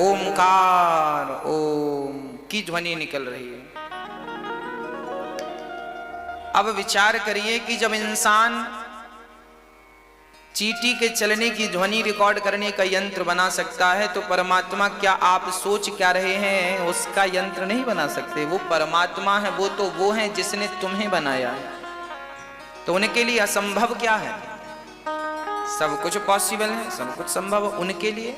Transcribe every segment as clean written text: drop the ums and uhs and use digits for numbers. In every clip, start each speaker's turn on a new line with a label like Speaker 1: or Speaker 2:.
Speaker 1: ओमकार ओम की ध्वनि निकल रही है। अब विचार करिए कि जब इंसान चींटी के चलने की ध्वनि रिकॉर्ड करने का यंत्र बना सकता है, तो परमात्मा, क्या आप सोच क्या रहे हैं, उसका यंत्र नहीं बना सकते? वो परमात्मा है, वो तो वो है जिसने तुम्हें बनाया है, तो उनके लिए असंभव क्या है? सब कुछ पॉसिबल है, सब कुछ संभव उनके लिए।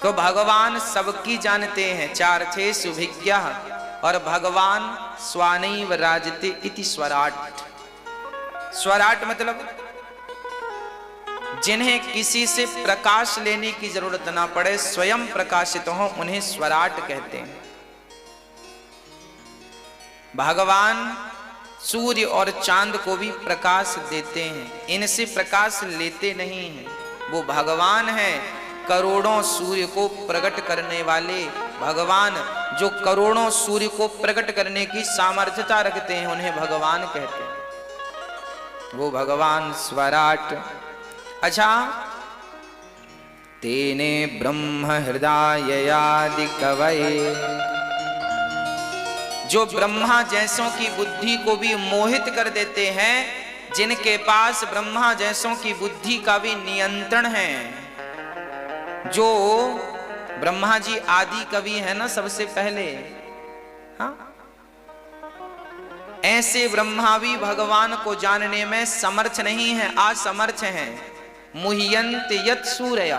Speaker 1: तो भगवान सबकी जानते हैं, चार्थे सुभिज्ञा, और भगवान स्वानैव राजते इति स्वराट। स्वराट मतलब जिन्हें किसी से प्रकाश लेने की जरूरत ना पड़े, स्वयं प्रकाशित हो, उन्हें स्वराट कहते हैं। भगवान सूर्य और चांद को भी प्रकाश देते हैं, इनसे प्रकाश लेते नहीं हैं। वो भगवान है करोड़ों सूर्य को प्रकट करने वाले। भगवान जो करोड़ों सूर्य को प्रकट करने की सामर्थ्यता रखते हैं, उन्हें भगवान कहते हैं। वो भगवान स्वराट। अच्छा, तेने ब्रह्म हृदयादि कवये, जो ब्रह्मा जैसों की बुद्धि को भी मोहित कर देते हैं, जिनके पास ब्रह्मा जैसों की बुद्धि का भी नियंत्रण है। जो ब्रह्मा जी आदि कवि है ना, सबसे पहले, हाँ, ऐसे ब्रह्मा भी भगवान को जानने में समर्थ नहीं है, असमर्थ हैं। मुह्यंत यत् सूरया,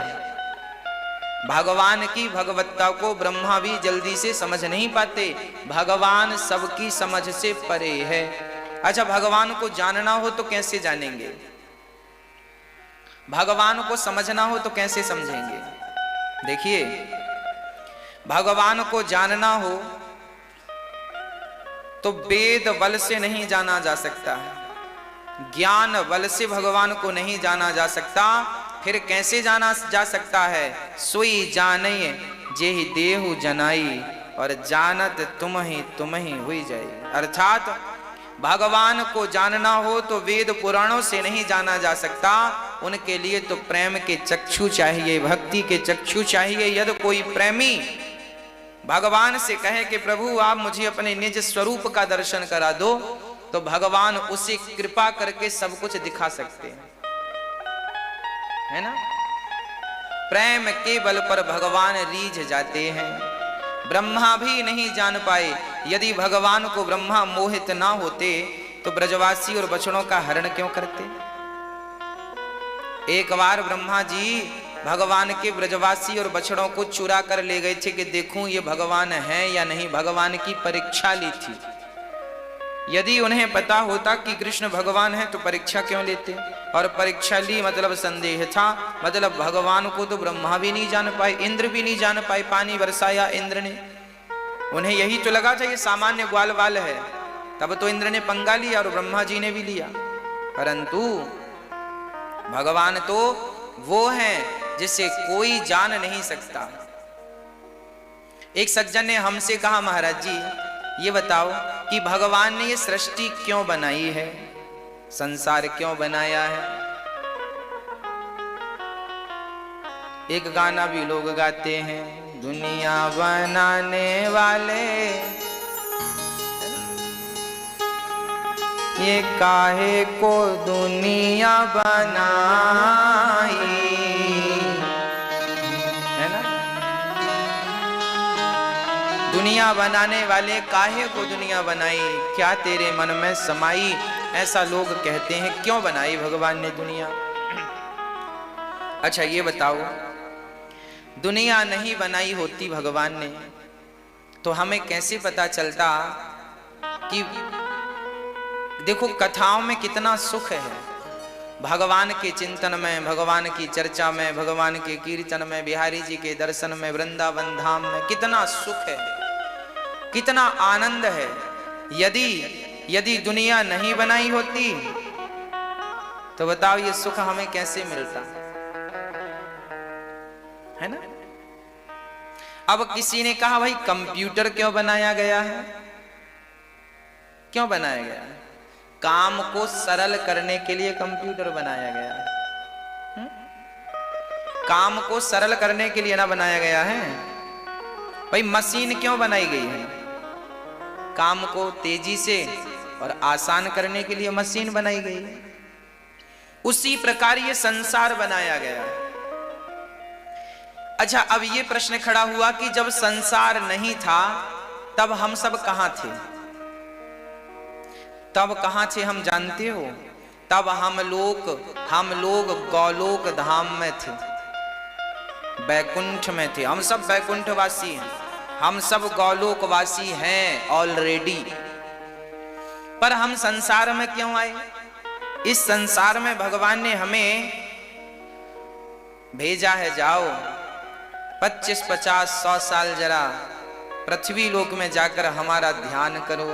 Speaker 1: भगवान की भगवत्ता को ब्रह्मा भी जल्दी से समझ नहीं पाते। भगवान सबकी समझ से परे है। अच्छा, भगवान को जानना हो तो कैसे जानेंगे? भगवान को समझना हो तो कैसे समझेंगे? देखिए, भगवान को जानना हो तो वेद बल से नहीं जाना जा सकता है, ज्ञान बल से भगवान को नहीं जाना जा सकता। फिर कैसे जाना जा सकता है? सोई जाने जेहि देहु जनाई, और जानत तुम ही हुई जाए। अर्थात भगवान को जानना हो तो वेद पुराणों से नहीं जाना जा सकता, उनके लिए तो प्रेम के चक्षु चाहिए, भक्ति के चक्षु चाहिए। यदि कोई प्रेमी भगवान से कहे कि प्रभु आप मुझे अपने निज स्वरूप का दर्शन करा दो, तो भगवान उसे कृपा करके सब कुछ दिखा सकते हैं, है ना। प्रेम के बल पर भगवान रीझ जाते हैं। ब्रह्मा भी नहीं जान पाए। यदि भगवान को ब्रह्मा मोहित ना होते तो ब्रजवासी और बछड़ों का हरण क्यों करते? एक बार ब्रह्मा जी भगवान के ब्रजवासी और बछड़ों को चुरा कर ले गए थे कि देखूं ये भगवान है या नहीं। भगवान की परीक्षा ली थी। यदि उन्हें पता होता कि कृष्ण भगवान है तो परीक्षा क्यों लेते? और परीक्षा ली मतलब संदेह था, मतलब भगवान को तो ब्रह्मा भी नहीं जान पाए, इंद्र भी नहीं जान पाए। पानी बरसाया इंद्र ने, उन्हें यही तो लगा था ये सामान्य ग्वाल वाल है, तब तो इंद्र ने पंगा लिया और ब्रह्मा जी ने भी लिया। परंतु भगवान तो वो है जिसे कोई जान नहीं सकता। एक सज्जन ने हमसे कहा, महाराज जी ये बताओ कि भगवान ने ये सृष्टि क्यों बनाई है, संसार क्यों बनाया है? एक गाना भी लोग गाते हैं, दुनिया बनाने वाले ये काहे को दुनिया बनाई, है ना। दुनिया बनाने वाले काहे को दुनिया बनाई, क्या तेरे मन में समाई, ऐसा लोग कहते हैं। क्यों बनाई भगवान ने दुनिया? अच्छा ये बताओ, दुनिया नहीं बनाई होती भगवान ने तो हमें कैसे पता चलता कि, देखो कथाओं में कितना सुख है, भगवान के चिंतन में, भगवान की चर्चा में, भगवान के कीर्तन में, बिहारी जी के दर्शन में, वृंदावन धाम में कितना सुख है, कितना आनंद है। यदि दुनिया नहीं बनाई होती तो बताओ ये सुख हमें कैसे मिलता, है ना। अब किसी ने कहा भाई कंप्यूटर क्यों बनाया गया है? क्यों बनाया गया है? काम को सरल करने के लिए कंप्यूटर बनाया गया है। काम को सरल करने के लिए ना बनाया गया है। भाई मशीन क्यों बनाई गई है? काम को तेजी से और आसान करने के लिए मशीन बनाई गई है। उसी प्रकार ये संसार बनाया गया है। अच्छा, अब ये प्रश्न खड़ा हुआ कि जब संसार नहीं था तब हम सब कहां थे? तब कहां थे हम जानते हो? तब हम लोग गौलोक धाम में थे, बैकुंठ में थे। हम सब बैकुंठवासी हैं, हम सब गौलोकवासी हैं ऑलरेडी। पर हम संसार में क्यों आए? इस संसार में भगवान ने हमें भेजा है, जाओ 25, 50, 100 साल जरा पृथ्वी लोक में जाकर हमारा ध्यान करो।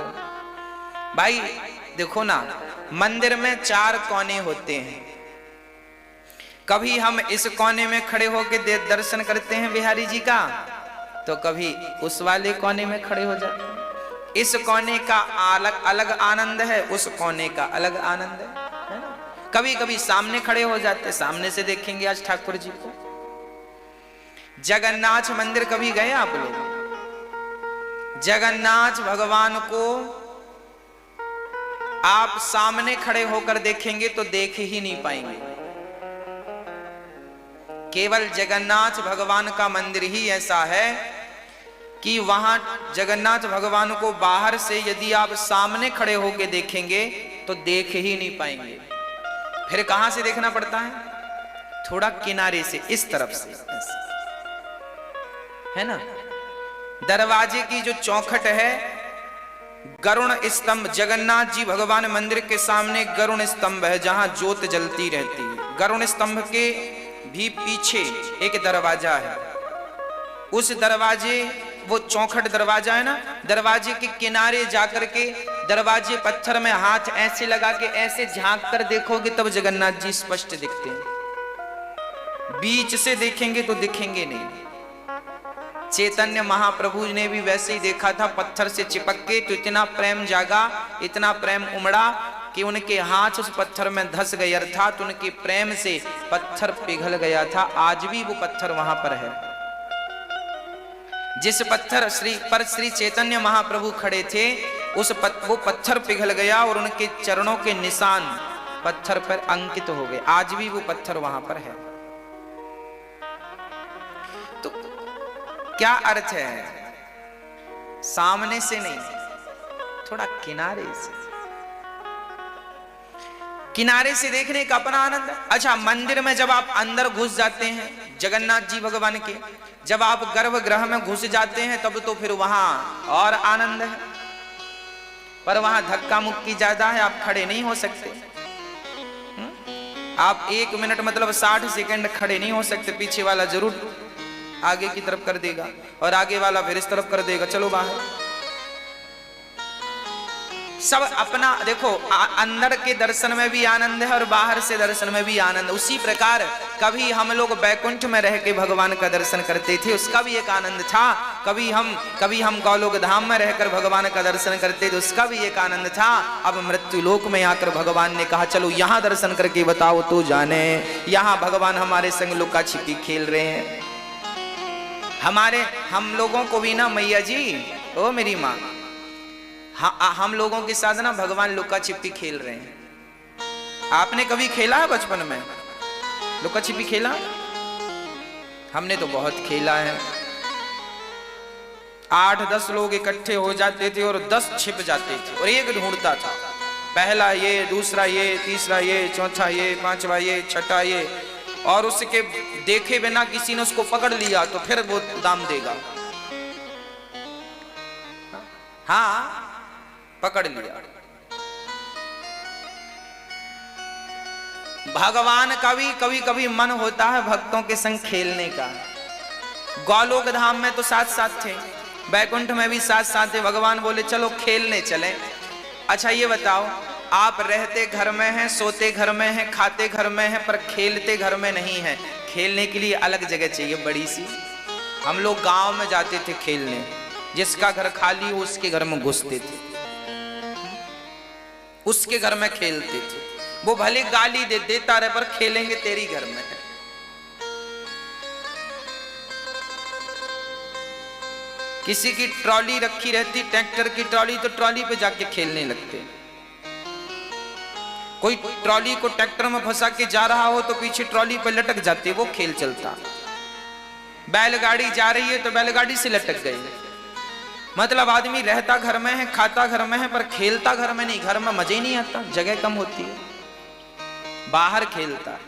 Speaker 1: भाई देखो ना, मंदिर में 4 कोने होते हैं। कभी हम इस कोने में खड़े होकर दर्शन करते हैं बिहारी जी का, तो कभी उस वाले कोने में खड़े हो जाते हैं। इस कोने का अलग अलग आनंद है, उस कोने का अलग आनंद है ना? कभी कभी सामने खड़े हो जाते, सामने से देखेंगे आज ठाकुर जी को। जगन्नाथ मंदिर कभी गए आप लोग? जगन्नाथ भगवान को आप सामने खड़े होकर देखेंगे तो देख ही नहीं पाएंगे। केवल जगन्नाथ भगवान का मंदिर ही ऐसा है कि वहां जगन्नाथ भगवान को बाहर से यदि आप सामने खड़े होकर देखेंगे तो देख ही नहीं पाएंगे। फिर कहां से देखना पड़ता है? थोड़ा किनारे से, इस तरफ से, है ना? दरवाजे की जो चौखट है, गरुण स्तंभ, जगन्नाथ जी भगवान मंदिर के सामने गरुण स्तंभ है जहां ज्योत जलती रहती है। गरुण स्तंभ के भी पीछे एक दरवाजा है। उस दरवाजे, वो चौखट दरवाजा है ना, दरवाजे के किनारे जाकर के दरवाजे पत्थर में हाथ ऐसे लगा के ऐसे झांक कर देखोगे तब जगन्नाथ जी स्पष्ट दिखते हैं। बीच से देखेंगे तो दिखेंगे नहीं। चैतन्य महाप्रभु ने भी वैसे ही देखा था, पत्थर से चिपक के, तो इतना प्रेम जागा, इतना प्रेम उमड़ा कि उनके हाथ उस पत्थर में धस गए, अर्थात उनके प्रेम से पत्थर पिघल गया था। आज भी वो पत्थर वहां पर है। जिस पत्थर श्री चैतन्य महाप्रभु खड़े थे, वो पत्थर पिघल गया और उनके चरणों के निशान पत्थर पर अंकित हो गए। आज भी वो पत्थर वहां पर है। तो क्या अर्थ है? सामने से नहीं, थोड़ा किनारे से। किनारे से देखने का अपना आनंद है। अच्छा, मंदिर में जब आप अंदर घुस जाते हैं जगन्नाथ जी भगवान के, जब आप गर्भगृह में घुस जाते हैं तब तो फिर वहां और आनंद है। पर वहां धक्का मुक्की ज्यादा है, आप खड़े नहीं हो सकते। आप 1 मिनट मतलब 60 सेकंड खड़े नहीं हो सकते। पीछे वाला जरूर आगे की तरफ कर देगा और आगे वाला फिर इस तरफ कर देगा, चलो बाहर। सब अपना देखो, अंदर के दर्शन में भी आनंद है और बाहर से दर्शन में भी आनंद। उसी प्रकार कभी हम लोग बैकुंठ में रह के भगवान का दर्शन करते थे, उसका भी एक आनंद था। कभी हम गौलोक धाम में रहकर भगवान का दर्शन करते थे, उसका भी एक आनंद था। अब मृत्यु लोक में आकर भगवान ने कहा चलो यहाँ दर्शन करके बताओ तो जाने। यहाँ भगवान हमारे संग लुका छिपी खेल रहे हैं। हम लोगों को भी ना मैया जी, ओ मेरी माँ, हम लोगों के साथ ना भगवान लुका छिपी खेल रहे हैं। आपने कभी खेला है बचपन में लुका छिपी खेला? हमने तो बहुत खेला है। 8-10 लोग इकट्ठे हो जाते थे और 10 छिप जाते थे और एक ढूंढता था। पहला ये, दूसरा ये, तीसरा ये, चौथा ये, पांचवा ये, छठा ये, और उसके देखे बिना किसी ने उसको पकड़ लिया तो फिर वो दाम देगा। हाँ, पकड़ लिया। भगवान का भी कभी मन होता है भक्तों के संग खेलने का। गौलोक धाम में तो साथ साथ थे, बैकुंठ में भी साथ साथ थे। भगवान बोले चलो खेलने चले। अच्छा ये बताओ, आप रहते घर में हैं, सोते घर में हैं, खाते घर में हैं, पर खेलते घर में नहीं है। खेलने के लिए अलग जगह चाहिए बड़ी सी। हम लोग गांव में जाते थे खेलने, जिसका घर खाली हो उसके घर में घुसते थे, उसके घर में खेलते थे। वो भले गाली देता रहे पर खेलेंगे तेरी घर में है। किसी की ट्रॉली रखी रहती, ट्रैक्टर की ट्रॉली, तो ट्रॉली पे जाके खेलने लगते। कोई ट्रॉली को ट्रैक्टर में फंसा के जा रहा हो तो पीछे ट्रॉली पे लटक जाते, वो खेल चलता। बैलगाड़ी जा रही है तो बैलगाड़ी से लटक गई। मतलब आदमी रहता घर में है, खाता घर में है, पर खेलता घर में नहीं। घर में मजे ही नहीं आता, जगह कम होती है, बाहर खेलता।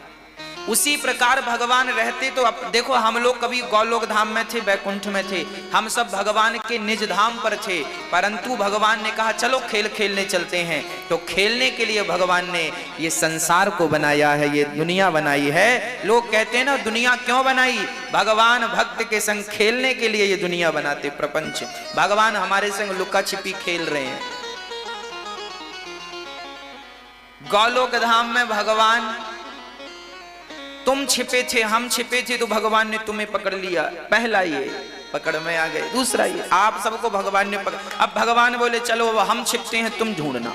Speaker 1: उसी प्रकार भगवान रहते तो अब देखो, हम लोग कभी गौलोक धाम में थे, बैकुंठ में थे, हम सब भगवान के निज धाम पर थे, परंतु भगवान ने कहा चलो खेल खेलने चलते हैं। तो खेलने के लिए भगवान ने ये संसार को बनाया है, ये दुनिया बनाई है। लोग कहते हैं ना दुनिया क्यों बनाई? भगवान भक्त के संग खेलने के लिए ये दुनिया बनाते, प्रपंच। भगवान हमारे संग लुका छिपी खेल रहे हैं। गौलोक धाम में भगवान, तुम छिपे थे, हम छिपे थे, तो भगवान ने तुम्हें पकड़ लिया। पहला ये पकड़ में आ गए, दूसरा ये आप सबको भगवान ने पकड़। अब भगवान बोले चलो अब हम छिपते हैं, तुम ढूंढना।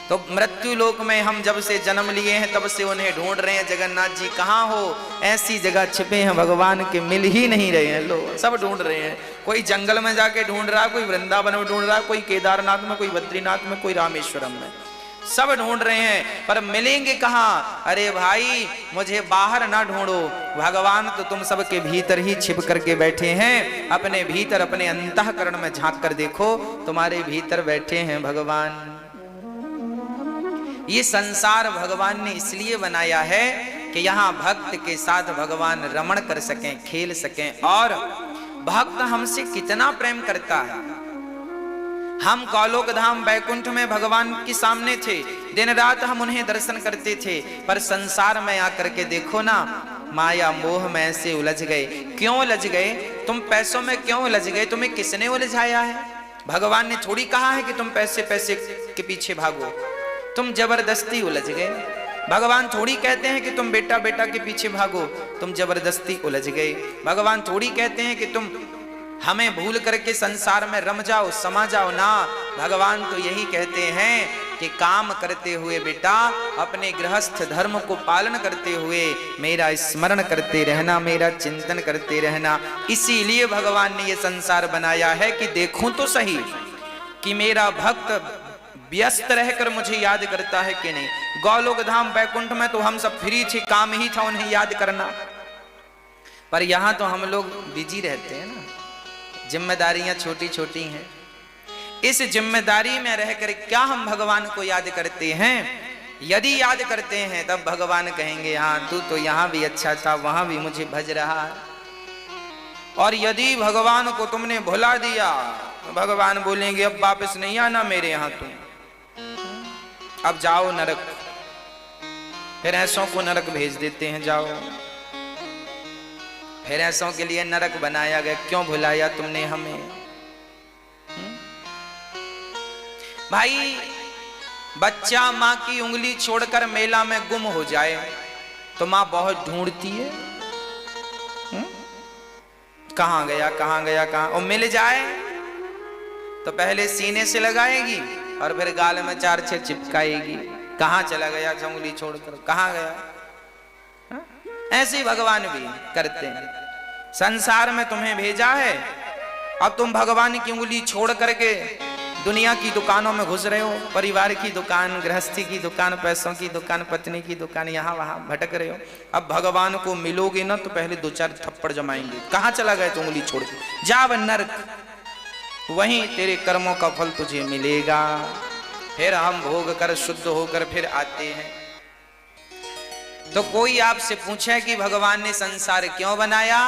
Speaker 1: तो मृत्यु लोक में हम जब से जन्म लिए हैं तब से उन्हें ढूंढ रहे हैं, जगन्नाथ जी कहाँ हो? ऐसी जगह छिपे हैं भगवान के, मिल ही नहीं रहे हैं। लोग सब ढूंढ रहे हैं, कोई जंगल में जाके ढूंढ रहा, कोई वृंदावन में ढूंढ रहा, कोई केदारनाथ में, कोई बद्रीनाथ में, कोई रामेश्वरम में, सब ढूंढ रहे हैं, पर मिलेंगे कहाँ? अरे भाई मुझे बाहर ना ढूंढो, भगवान तो तुम सबके भीतर ही छिप करके बैठे हैं। अपने भीतर, अपने अंतःकरण में झांक कर देखो, तुम्हारे भीतर बैठे हैं भगवान। ये संसार भगवान ने इसलिए बनाया है कि यहाँ भक्त के साथ भगवान रमण कर सकें, खेल सकें। और भक्त हमसे कितना प्रेम करता है। हम गौलोक धाम बैकुंठ में भगवान के सामने थे, दिन रात हम उन्हें दर्शन करते थे, पर संसार में आकर के देखो ना, माया मोह में ऐसे उलझ गए। क्यों उलझ गए? तुम पैसों में क्यों उलझ गए? तुम्हें किसने उलझाया है? भगवान ने थोड़ी कहा है कि तुम पैसे पैसे के पीछे भागो, तुम जबरदस्ती उलझ गए। भगवान थोड़ी कहते हैं कि तुम बेटा बेटा के पीछे भागो, तुम जबरदस्ती उलझ गए। भगवान थोड़ी कहते हैं कि तुम हमें भूल करके संसार में रम जाओ, समा जाओ ना। भगवान तो यही कहते हैं कि काम करते हुए बेटा, अपने गृहस्थ धर्म को पालन करते हुए मेरा स्मरण करते रहना, मेरा चिंतन करते रहना। इसीलिए भगवान ने ये संसार बनाया है कि देखूं तो सही कि मेरा भक्त व्यस्त रहकर मुझे याद करता है कि नहीं। गौलोक धाम बैकुंठ में तो हम सब फ्री थे, काम ही था उन्हें याद करना, पर यहाँ तो हम लोग बिजी रहते हैं ना, जिम्मेदारियां छोटी छोटी हैं। इस जिम्मेदारी में रहकर क्या हम भगवान को याद करते हैं? यदि याद करते हैं तब भगवान कहेंगे हाँ तू तो यहाँ भी अच्छा था, वहां भी मुझे भज रहा है। और यदि भगवान को तुमने भुला दिया तो भगवान बोलेंगे अब वापस नहीं आना मेरे यहाँ, तुम अब जाओ नरक। फिर ऐसों को नरक भेज देते हैं, जाओ। फिर ऐसों के लिए नरक बनाया गया, क्यों भुलाया तुमने हमें? भाई बच्चा माँ की उंगली छोड़कर मेला में गुम हो जाए तो माँ बहुत ढूंढती है, कहां गया कहां गया कहां, और मिल जाए तो पहले सीने से लगाएगी और फिर गाल में 4-6 चिपकाएगी, कहां चला गया उंगली छोड़कर, कहां गया। ऐसे ही भगवान भी करते हैं। संसार में तुम्हें भेजा है, अब तुम भगवान की उंगली छोड़ करके दुनिया की दुकानों में घुस रहे हो, परिवार की दुकान, गृहस्थी की दुकान, पैसों की दुकान, पत्नी की दुकान, यहाँ वहां भटक रहे हो। अब भगवान को मिलोगे ना तो पहले 2-4 थप्पड़ जमाएंगे, कहां चला गया तो उंगली छोड़ के, जा नरक, वहीं तेरे कर्मों का फल तुझे मिलेगा। फिर हम भोग कर शुद्ध होकर फिर आते हैं। तो कोई आपसे पूछे कि भगवान ने संसार क्यों बनाया,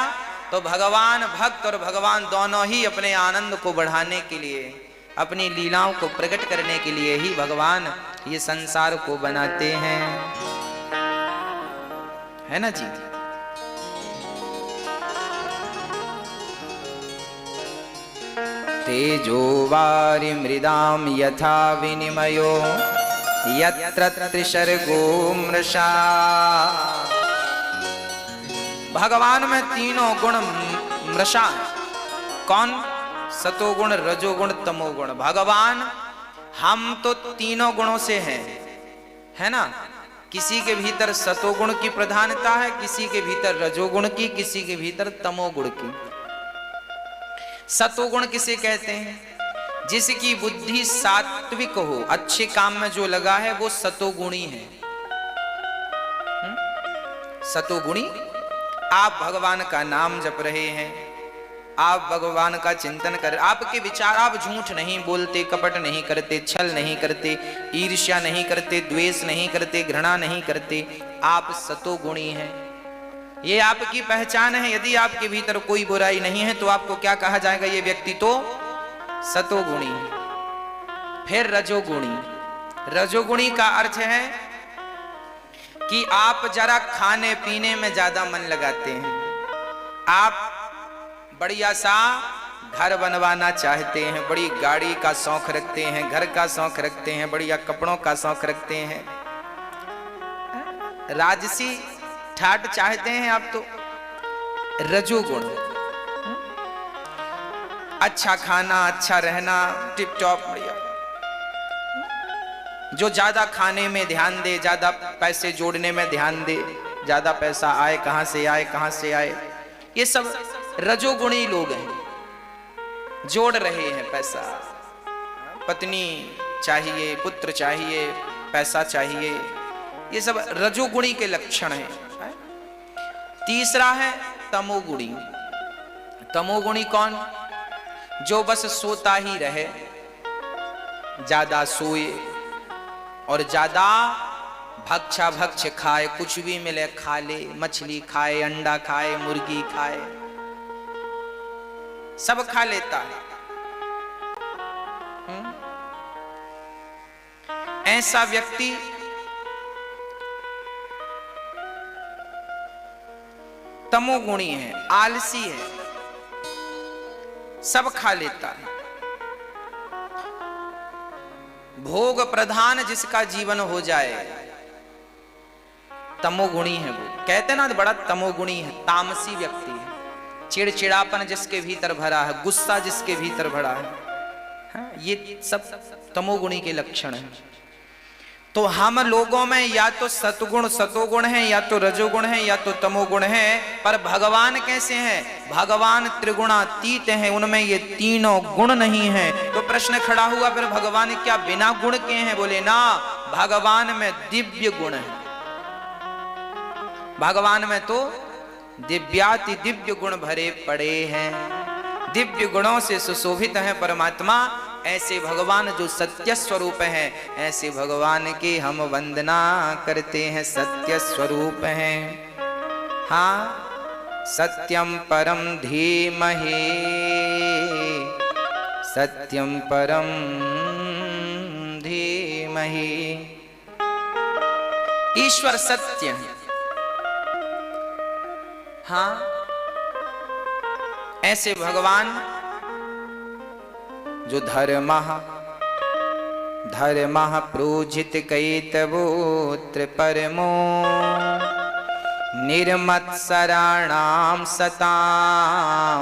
Speaker 1: तो भगवान भक्त और भगवान दोनों ही अपने आनंद को बढ़ाने के लिए, अपनी लीलाओं को प्रकट करने के लिए ही भगवान ये संसार को बनाते हैं, है ना जी। तेजो वारि मृदाम यथा विनिमयो यत्र त्रिसर्गो मृषा। भगवान में तीनों गुण मृषा, कौन? सतोगुण, रजोगुण, तमोगुण। भगवान हम तो तीनों गुणों से हैं, है ना। किसी के भीतर सतोगुण की प्रधानता है, किसी के भीतर रजोगुण की, किसी के भीतर तमोगुण की। सतोगुण किसे कहते हैं? जिसकी बुद्धि सात्विक हो, अच्छे काम में जो लगा है वो सतोगुणी है। सतोगुणी। आप भगवान का नाम जप रहे हैं, आप भगवान का चिंतन कर, आपके विचार, आप झूठ नहीं बोलते, कपट नहीं करते, छल नहीं करते, ईर्ष्या नहीं करते, द्वेष नहीं करते, घृणा नहीं करते, आप सतोगुणी हैं। ये आपकी पहचान है। यदि आपके भीतर कोई बुराई नहीं है तो आपको क्या कहा जाएगा? ये व्यक्ति तो सतोगुणी है। फिर रजोगुणी। रजोगुणी का अर्थ है कि आप जरा खाने पीने में ज्यादा मन लगाते हैं, आप बढ़िया सा घर बनवाना चाहते हैं, बड़ी गाड़ी का शौक रखते हैं, घर का शौक रखते हैं, बढ़िया कपड़ों का शौक रखते हैं, राजसी ठाट चाहते हैं आप तो। रजोगुण। अच्छा खाना, अच्छा रहना, टिप टॉप बढ़िया। जो ज्यादा खाने में ध्यान दे, ज्यादा पैसे जोड़ने में ध्यान दे, ज्यादा पैसा आए, कहां से आए, कहां से आए, ये सब रजोगुणी लोग हैं। जोड़ रहे हैं पैसा, पत्नी चाहिए, पुत्र चाहिए, पैसा चाहिए, ये सब रजोगुणी के लक्षण हैं। तीसरा है तमोगुणी। तमोगुणी कौन? जो बस सोता ही रहे, ज्यादा सोए और ज्यादा भक्षा भक्ष खाए, कुछ भी मिले खा ले, मछली खाए, अंडा खाए, मुर्गी खाए, सब खा लेता है। ऐसा व्यक्ति तमोगुणी है, आलसी है, सब खा लेता है। भोग प्रधान जिसका जीवन हो जाए, तमोगुणी है वो। कहते ना बड़ा तमोगुणी है, तामसी व्यक्ति है। चिड़चिड़ापन जिसके भीतर भरा है, गुस्सा जिसके भीतर भरा है, ये सब तमोगुणी के लक्षण हैं। तो हम लोगों में या तो सतगुण सतोगुण है, या तो रजोगुण है, या तो तमोगुण है। पर भगवान कैसे हैं? भगवान त्रिगुणातीत हैं, उनमें ये तीनों गुण नहीं है। तो प्रश्न खड़ा हुआ, फिर भगवान क्या बिना गुण के हैं? बोले ना, भगवान में दिव्य गुण है। भगवान में तो दिव्याति दिव्य गुण भरे पड़े हैं, दिव्य गुणों से सुशोभित है परमात्मा। ऐसे भगवान जो सत्य स्वरूप हैं, ऐसे भगवान की हम वंदना करते हैं। सत्य स्वरूप हैं, हाँ। सत्यम परम धीमहि, सत्यम परम धीमहि। ईश्वर सत्य है, हाँ। ऐसे भगवान जो धर्मः प्रोजित कैतवोत्र परमो, निर्मत्सराणां सतां,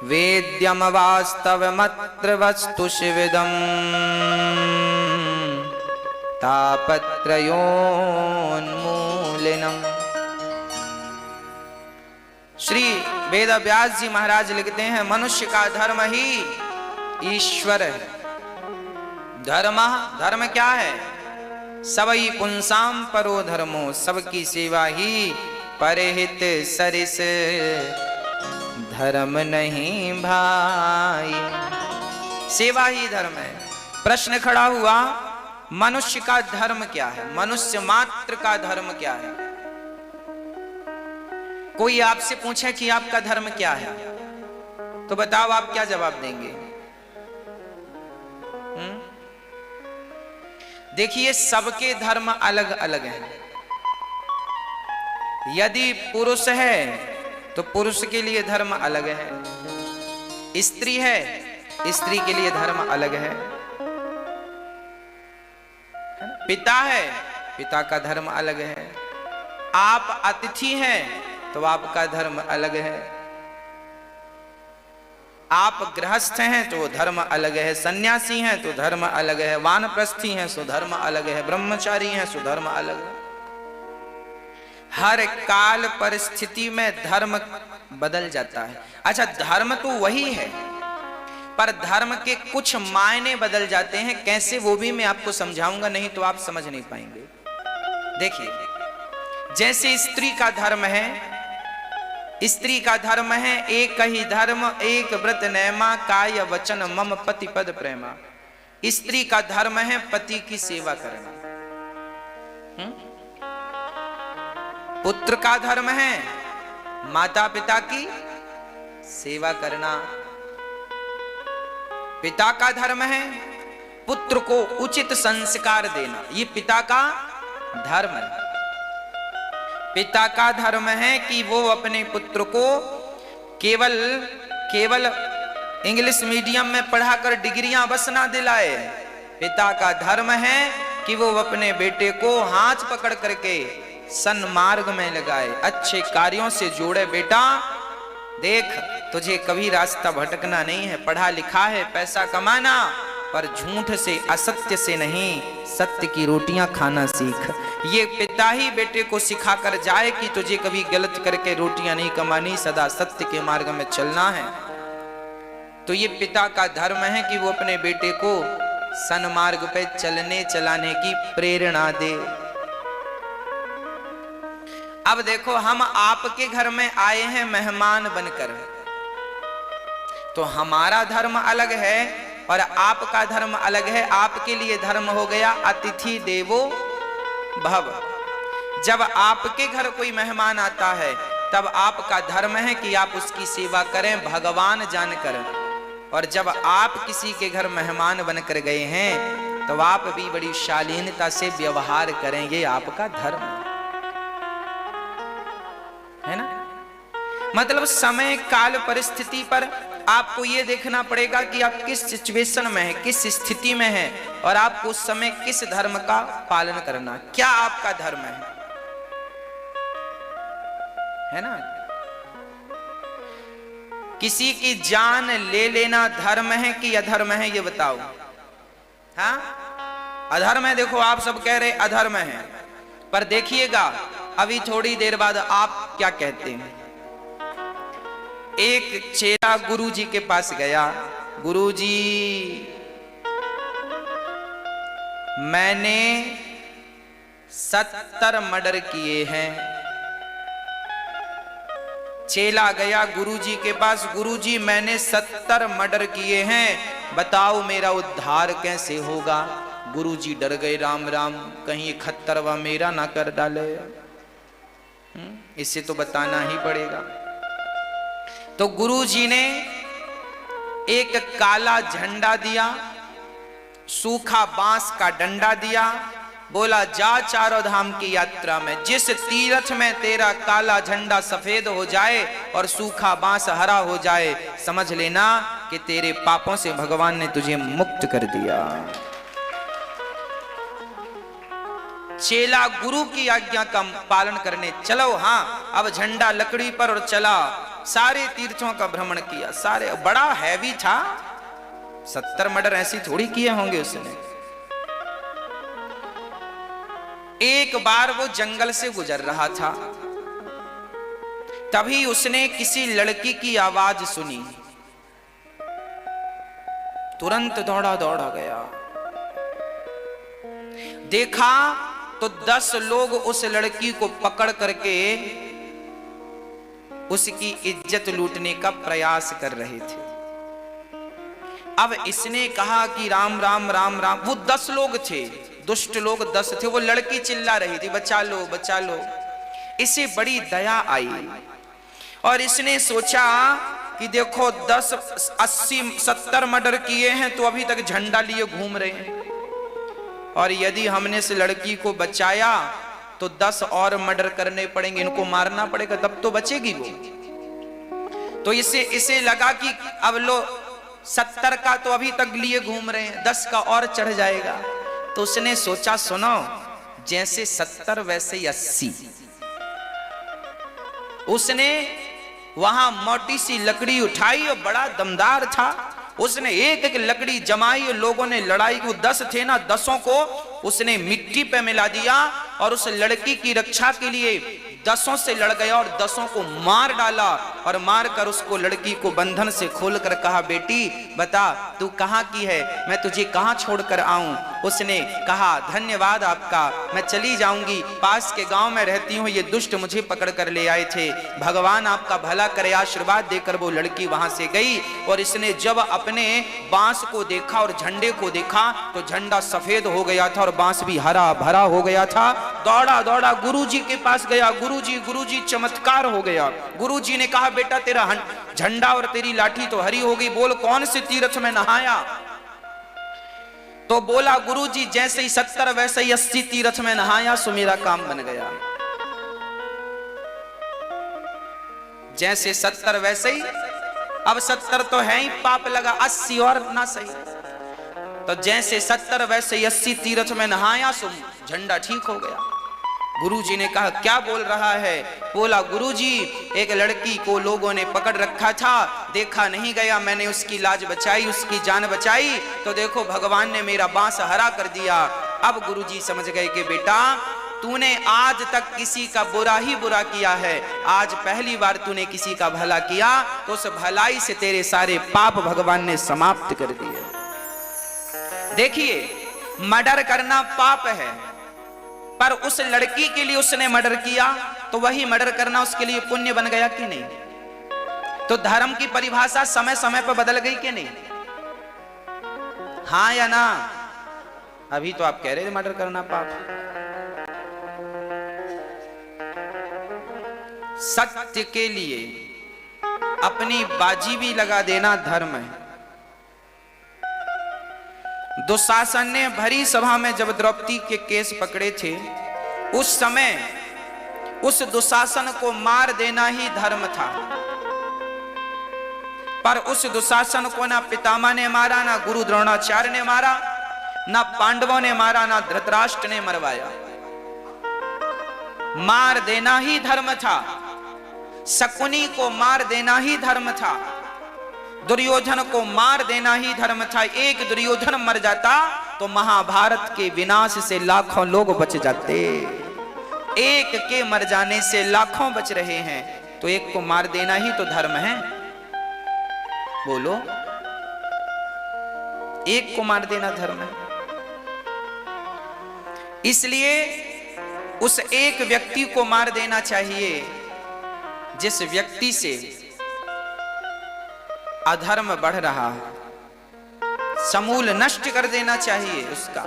Speaker 1: वेद्यम वास्तवमत्र वस्तु शिविदम्, तापत्रयोन्मूलनम्। श्री वेद व्यास जी महाराज लिखते हैं, मनुष्य का धर्म ही ईश्वर है। धर्म क्या है? सबई पुंसाम परो धर्मो, सबकी सेवा ही परहित सरिस धर्म नहीं भाई। सेवा ही धर्म है। प्रश्न खड़ा हुआ, मनुष्य का धर्म क्या है? मनुष्य मात्र का धर्म क्या है? कोई आपसे पूछे कि आपका धर्म क्या है, तो बताओ आप क्या जवाब देंगे? देखिए, सबके धर्म अलग अलग हैं। यदि पुरुष है तो पुरुष के लिए धर्म अलग है, स्त्री है, स्त्री के लिए धर्म अलग है, पिता है, पिता का धर्म अलग है, आप अतिथि हैं तो आपका धर्म अलग है, आप गृहस्थ हैं तो धर्म अलग है, सन्यासी हैं तो धर्म अलग है, वानप्रस्थी हैं तो धर्म अलग है, ब्रह्मचारी हैं तो धर्म अलग है। हर काल परिस्थिति में धर्म बदल जाता है। अच्छा, धर्म तो वही है, पर धर्म के कुछ मायने बदल जाते हैं। कैसे, वो भी मैं आपको समझाऊंगा, नहीं तो आप समझ नहीं पाएंगे। देखिए, जैसे स्त्री का धर्म है, स्त्री का धर्म है एक ही धर्म, एक व्रत नैमा, काय वचन मम पति पद प्रेमा। स्त्री का धर्म है पति की सेवा करना। पुत्र का धर्म है माता पिता की सेवा करना। पिता का धर्म है पुत्र को उचित संस्कार देना। ये पिता का धर्म है। पिता का धर्म है कि वो अपने पुत्र को केवल इंग्लिश मीडियम में पढ़ाकर डिग्रियां बस ना दिलाए। पिता का धर्म है कि वो अपने बेटे को हाथ पकड़ करके सन्मार्ग में लगाए, अच्छे कार्यों से जोड़े। बेटा देख, तुझे कभी रास्ता भटकना नहीं है, पढ़ा लिखा है, पैसा कमाना, पर झूठ से, असत्य से नहीं, सत्य की रोटियां खाना सीख। ये पिता ही बेटे को सिखा कर जाए कि तुझे कभी गलत करके रोटियां नहीं कमानी, सदा सत्य के मार्ग में चलना है। तो ये पिता का धर्म है कि वो अपने बेटे को सन्मार्ग पे चलने चलाने की प्रेरणा दे। अब देखो, हम आपके घर में आए हैं मेहमान बनकर, तो हमारा धर्म अलग है और आपका धर्म अलग है। आपके लिए धर्म हो गया अतिथि देवो भव। जब आपके घर कोई मेहमान आता है तब आपका धर्म है कि आप उसकी सेवा करें भगवान जानकर। और जब आप किसी के घर मेहमान बनकर गए हैं तो आप भी बड़ी शालीनता से व्यवहार करेंगे, आपका धर्म है ना। मतलब समय काल परिस्थिति पर आपको यह देखना पड़ेगा कि आप किस सिचुएशन में हैं, किस स्थिति में हैं, और आपको उस समय किस धर्म का पालन करना, क्या आपका धर्म है ना। किसी की जान ले लेना धर्म है कि अधर्म है, ये बताओ। हाँ, अधर्म है। देखो, आप सब कह रहे अधर्म है, पर देखिएगा अभी थोड़ी देर बाद आप क्या कहते हैं। एक चेला गुरुजी के पास गया, गुरुजी मैंने 70 मर्डर किए हैं। चेला गया गुरुजी के पास, गुरुजी मैंने 70 मर्डर किए हैं, बताओ मेरा उद्धार कैसे होगा। गुरुजी डर गए, राम राम, कहीं 71वां मेरा ना कर डाले, इसे तो बताना ही पड़ेगा। तो गुरुजी ने एक काला झंडा दिया, सूखा बांस का डंडा दिया, बोला जा चारों धाम की यात्रा में, जिस तीर्थ में तेरा काला झंडा सफेद हो जाए और सूखा बांस हरा हो जाए, समझ लेना कि तेरे पापों से भगवान ने तुझे मुक्त कर दिया। चेला गुरु की आज्ञा का पालन करने चलो। हाँ, अब झंडा लकड़ी पर और चला, सारे तीर्थों का भ्रमण किया। सारे, बड़ा हैवी था, 70 मर्डर ऐसी थोड़ी किए होंगे उसने। एक बार वो जंगल से गुजर रहा था, तभी उसने किसी लड़की की आवाज सुनी, तुरंत दौड़ा गया। देखा तो 10 लोग उस लड़की को पकड़ करके उसकी इज्जत लूटने का प्रयास कर रहे थे। अब इसने कहा कि राम राम राम राम। वो 10 लोग थे, दुष्ट लोग 10 थे। वो लड़की चिल्ला रही थी, बचा लो बचा लो। इसे बड़ी दया आई और इसने सोचा कि देखो 10 80 70 मर्डर किए हैं तो अभी तक झंडा लिए घूम रहे हैं, और यदि हमने इस लड़की को बचाया तो 10 और मर्डर करने पड़ेंगे, इनको मारना पड़ेगा, तब तो बचेगी वो। तो इसे लगा कि अब लो 70 का तो अभी तक लिए घूम रहे हैं, 10 का और चढ़ जाएगा। तो उसने सोचा, सुनो, जैसे 70 वैसे 80। उसने वहां मोटी सी लकड़ी उठाई और बड़ा दमदार था, उसने एक एक लकड़ी जमाई, लोगों ने लड़ाई, वो 10 थे ना, 10 को उसने मिट्टी पे मिला दिया और उस लड़की की रक्षा के लिए 10 से लड़ गया और 10 को मार डाला और मारकर उसको लड़की को बंधन से खोलकर कहा, बेटी बता तू कहाँ की है, मैं तुझे कहाँ छोड़कर आऊं। उसने कहा, धन्यवाद आपका, मैं चली जाऊंगी, पास के गांव में रहती हूँ, ये दुष्ट मुझे पकड़ कर ले आए थे, भगवान आपका भला करे। आशीर्वाद देकर वो लड़की वहां से गई और इसने जब अपने बांस को देखा और झंडे को देखा तो झंडा सफेद हो गया था और बांस भी हरा भरा हो गया था। दौड़ा दौड़ा गुरुजी के पास गया, गुरुजी चमत्कार हो गया। गुरुजी ने कहा, बेटा तेरा झंडा और तेरी लाठी तो हरी हो गई, बोल कौन से तीर्थ में नहाया। तो बोला, गुरुजी जैसे ही 70 वैसे ही 80 तीर्थ में नहाया, सो मेरा काम बन गया। जैसे 70 वैसे ही, अब 70 तो है ही पाप लगा, 80 और ना सही। तो जैसे 70 वैसे ही 80 तीर्थ में नहाया, सो झंडा ठीक हो गया। गुरुजी ने कहा, क्या बोल रहा है। बोला, गुरुजी एक लड़की को लोगों ने पकड़ रखा था, देखा नहीं गया, मैंने उसकी लाज बचाई, उसकी जान बचाई, तो देखो भगवान ने मेरा बांस हरा कर दिया। अब गुरुजी समझ गए कि बेटा तूने आज तक किसी का बुरा ही बुरा किया है, आज पहली बार तूने किसी का भला किया, तो उस भलाई से तेरे सारे पाप भगवान ने समाप्त कर दिए। देखिए, मर्डर करना पाप है, पर उस लड़की के लिए उसने मर्डर किया तो वही मर्डर करना उसके लिए पुण्य बन गया कि नहीं। तो धर्म की परिभाषा समय समय पर बदल गई कि नहीं, हाँ या ना। अभी तो आप कह रहे थे मर्डर करना पाप। सत्य के लिए अपनी बाजी भी लगा देना धर्म है। दुशासन ने भरी सभा में जब द्रौपदी के केस पकड़े थे, उस समय उस दुशासन को मार देना ही धर्म था, पर उस दुशासन को ना पितामह ने मारा, ना गुरु द्रोणाचार्य ने मारा, ना पांडवों ने मारा, ना धृतराष्ट्र ने मरवाया। मार देना ही धर्म था। शकुनी को मार देना ही धर्म था, दुर्योधन को मार देना ही धर्म था। एक दुर्योधन मर जाता तो महाभारत के विनाश से लाखों लोग बच जाते। एक के मर जाने से लाखों बच रहे हैं, तो एक को मार देना ही तो धर्म है। बोलो, एक को मार देना धर्म है। इसलिए उस एक व्यक्ति को मार देना चाहिए जिस व्यक्ति से अधर्म बढ़ रहा है, समूल नष्ट कर देना चाहिए उसका।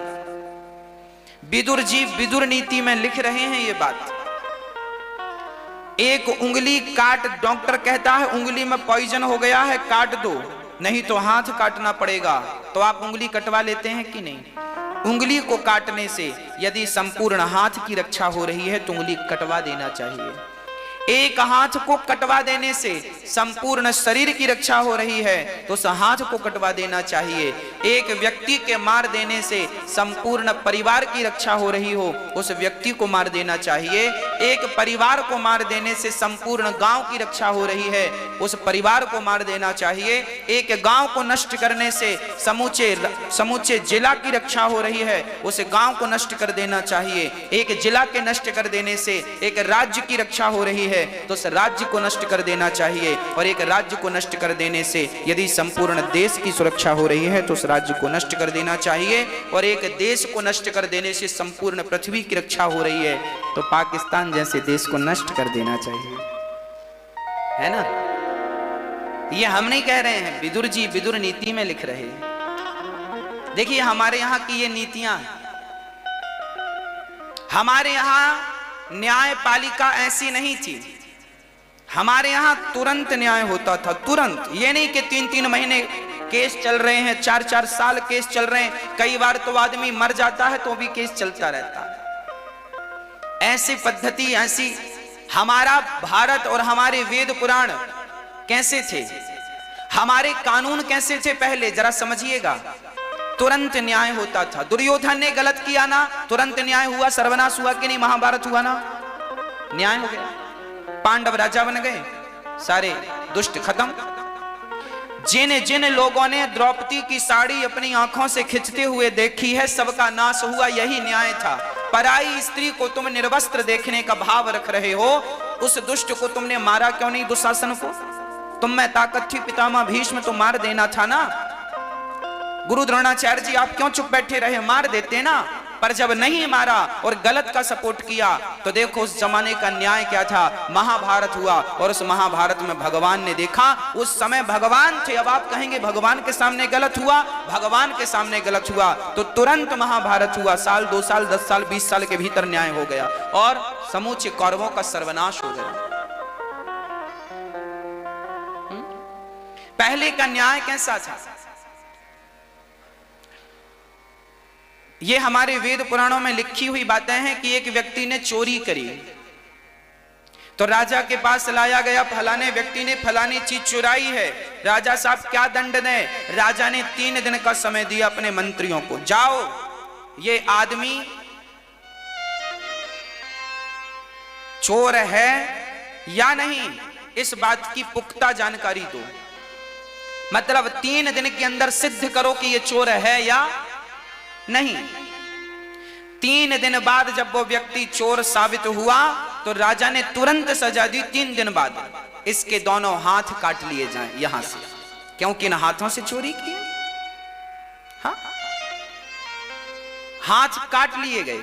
Speaker 1: विदुर जी विदुर नीति में लिख रहे हैं ये बात। एक उंगली काट, डॉक्टर कहता है उंगली में पॉइजन हो गया है, काट दो, नहीं तो हाथ काटना पड़ेगा। तो आप उंगली कटवा लेते हैं कि नहीं। उंगली को काटने से यदि संपूर्ण हाथ की रक्षा हो रही है तो उंगली कटवा देना चाहिए। एक हाथ को कटवा देने से संपूर्ण शरीर की रक्षा हो रही है तो उस हाथ को कटवा देना चाहिए। एक व्यक्ति के मार देने से संपूर्ण परिवार की रक्षा हो रही हो, उस व्यक्ति को मार देना चाहिए। एक परिवार को मार देने से संपूर्ण गांव की रक्षा हो रही है, उस परिवार को मार देना चाहिए। एक गांव को नष्ट करने से समूचे जिला की रक्षा हो रही है, उस गांव को नष्ट कर देना चाहिए। एक जिला के नष्ट कर देने से एक राज्य की रक्षा हो रही है, तो उस राज्य को नष्ट कर देना चाहिए। और एक राज्य को नष्ट कर देने से यदि संपूर्ण देश की सुरक्षा हो रही है तो उस राज्य को नष्ट कर देना चाहिए। और एक देश को नष्ट कर देने से संपूर्ण पृथ्वी की रक्षा हो रही है तो पाकिस्तान जैसे देश को नष्ट कर देना चाहिए, है ना। ये हम नहीं कह रहे हैं, विदुर जी विदुर नीति में लिख रहे हैं। देखिए हमारे यहां की ये नीतियां, हमारे यहां न्यायपालिका ऐसी नहीं थी। हमारे यहां तुरंत न्याय होता था, तुरंत। ये नहीं कि 3-3 महीने केस चल रहे हैं, 4-4 साल केस चल रहे हैं। कई बार तो आदमी मर जाता है तो भी केस चलता रहता है। ऐसी पद्धति, ऐसी हमारा भारत और हमारे वेद पुराण कैसे थे, हमारे कानून कैसे थे पहले, जरा समझिएगा। तुरंत न्याय होता था। दुर्योधन ने गलत किया ना, तुरंत न्याय हुआ, सर्वनाश हुआ कि नहीं, महाभारत हुआ ना, न्याय हो गया। पांडव राजा बन गए, सारे दुष्ट खत्म। जिन जिन लोगों ने द्रौपदी की साड़ी अपनी आंखों से खिंचते हुए देखी है, सबका नाश हुआ, यही न्याय था। पराई स्त्री को तुम निर्वस्त्र देखने का भाव रख रहे हो, उस दुष्ट को तुमने मारा क्यों नहीं? दुशासन को तुम में ताकत थी, पितामह भीष्म तो मार देना था ना। गुरु द्रोणाचार्य जी आप क्यों चुप बैठे रहे? मार देते ना। पर जब नहीं मारा और गलत का सपोर्ट किया तो देखो उस जमाने का न्याय क्या था। महाभारत हुआ और उस महाभारत में भगवान ने देखा, उस समय भगवान थे। अब आप कहेंगे भगवान के सामने गलत हुआ, भगवान के सामने गलत हुआ तो तुरंत महाभारत हुआ। साल 2 साल 10 साल 20 साल के भीतर न्याय हो गया और समूचे कौरवों का सर्वनाश हो गया। पहले का न्याय कैसा था? ये हमारे वेद पुराणों में लिखी हुई बातें हैं कि एक व्यक्ति ने चोरी करी तो राजा के पास लाया गया, फलाने व्यक्ति ने फलानी चीज चुराई है, राजा साहब क्या दंड दें? राजा ने 3 दिन का समय दिया अपने मंत्रियों को, जाओ ये आदमी चोर है या नहीं इस बात की पुख्ता जानकारी दो। मतलब 3 दिन के अंदर सिद्ध करो कि ये चोर है या नहीं। 3 दिन बाद जब वो व्यक्ति चोर साबित हुआ तो राजा ने तुरंत सजा दी। 3 दिन बाद इसके दोनों हाथ काट लिए जाएं यहां से, क्योंकि इन हाथों से चोरी की। हाँ, हाथ काट लिए गए।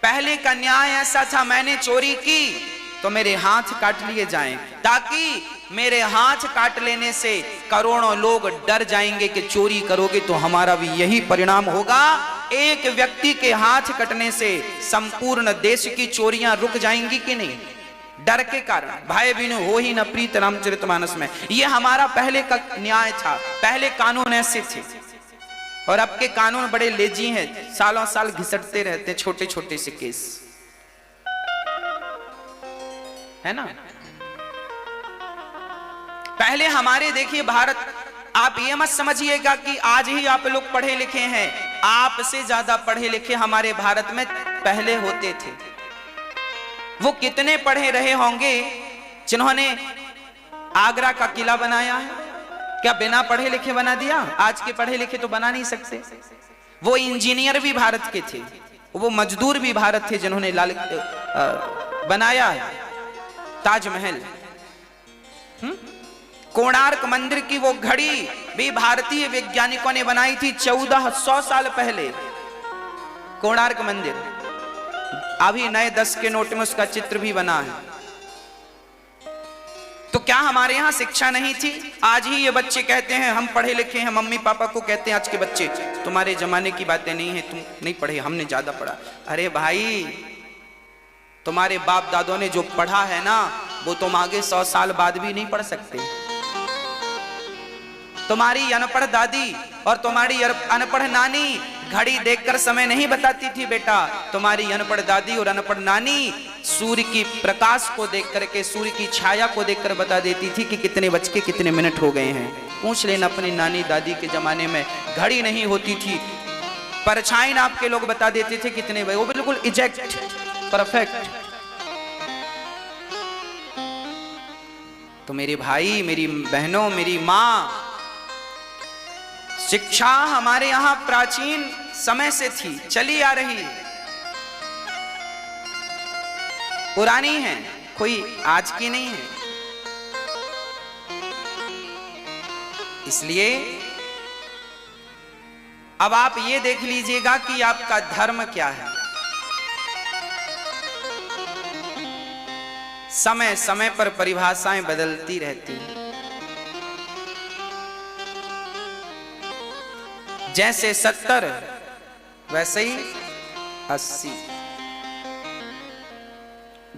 Speaker 1: पहले का न्याय ऐसा था, मैंने चोरी की तो मेरे हाथ काट लिए जाएं, ताकि मेरे हाथ काट लेने से करोड़ों लोग डर जाएंगे कि चोरी करोगे तो हमारा भी यही परिणाम होगा। एक व्यक्ति के हाथ कटने से संपूर्ण देश की चोरियां रुक जाएंगी कि नहीं? डर के कारण। भाई बिनु हो ही न प्रीत रामचरितमानस में यह हमारा पहले का न्याय था। पहले कानून ऐसे थे और अब के कानून बड़े लेजी हैं, सालों साल घिसटते रहते हैं छोटे छोटे से केस, है ना। पहले हमारे देखिए भारत, आप ये मत समझिएगा कि आज ही आप लोग पढ़े लिखे हैं, आपसे ज्यादा पढ़े लिखे हमारे भारत में पहले होते थे। वो कितने पढ़े रहे होंगे जिन्होंने आगरा का किला बनाया है? क्या बिना पढ़े लिखे बना दिया? आज के पढ़े लिखे तो बना नहीं सकते। वो इंजीनियर भी भारत के थे, वो मजदूर भी भारत थे जिन्होंने बनाया है ताजमहल। कोणार्क मंदिर की वो घड़ी भी भारतीय वैज्ञानिकों ने बनाई थी 1400 साल पहले। कोणार्क मंदिर अभी नए 10 के नोट में उसका चित्र भी बना है। तो क्या हमारे यहां शिक्षा नहीं थी? आज ही ये बच्चे कहते हैं हम पढ़े लिखे हैं, मम्मी पापा को कहते हैं आज के बच्चे तुम्हारे जमाने की बातें नहीं है, तुम नहीं पढ़े, हमने ज्यादा पढ़ा। अरे भाई, तुम्हारे बाप दादों ने जो पढ़ा है ना वो तुम आगे 100 साल बाद भी नहीं पढ़ सकते। तुम्हारी अनपढ़ दादी और तुम्हारी अनपढ़ नानी घड़ी देखकर समय नहीं बताती थी बेटा। तुम्हारी अनपढ़ दादी और अनपढ़ नानी सूर्य की प्रकाश को देख करके, सूर्य की छाया को देखकर बता देती थी कि कितने बज के कितने मिनट हो गए हैं। पूछ लेना अपनी नानी दादी के जमाने में घड़ी नहीं होती थी, परछाई नाप के लोग बता देते थे कितने बजे, वो बिल्कुल एग्जैक्ट परफेक्ट। तो मेरे भाई, मेरी बहनों, मेरी माँ, शिक्षा हमारे यहां प्राचीन समय से थी, चली आ रही, पुरानी है, कोई आज की नहीं है। इसलिए अब आप ये देख लीजिएगा कि आपका धर्म क्या है। समय समय पर परिभाषाएं बदलती रहती हैं। जैसे 70 वैसे ही 80।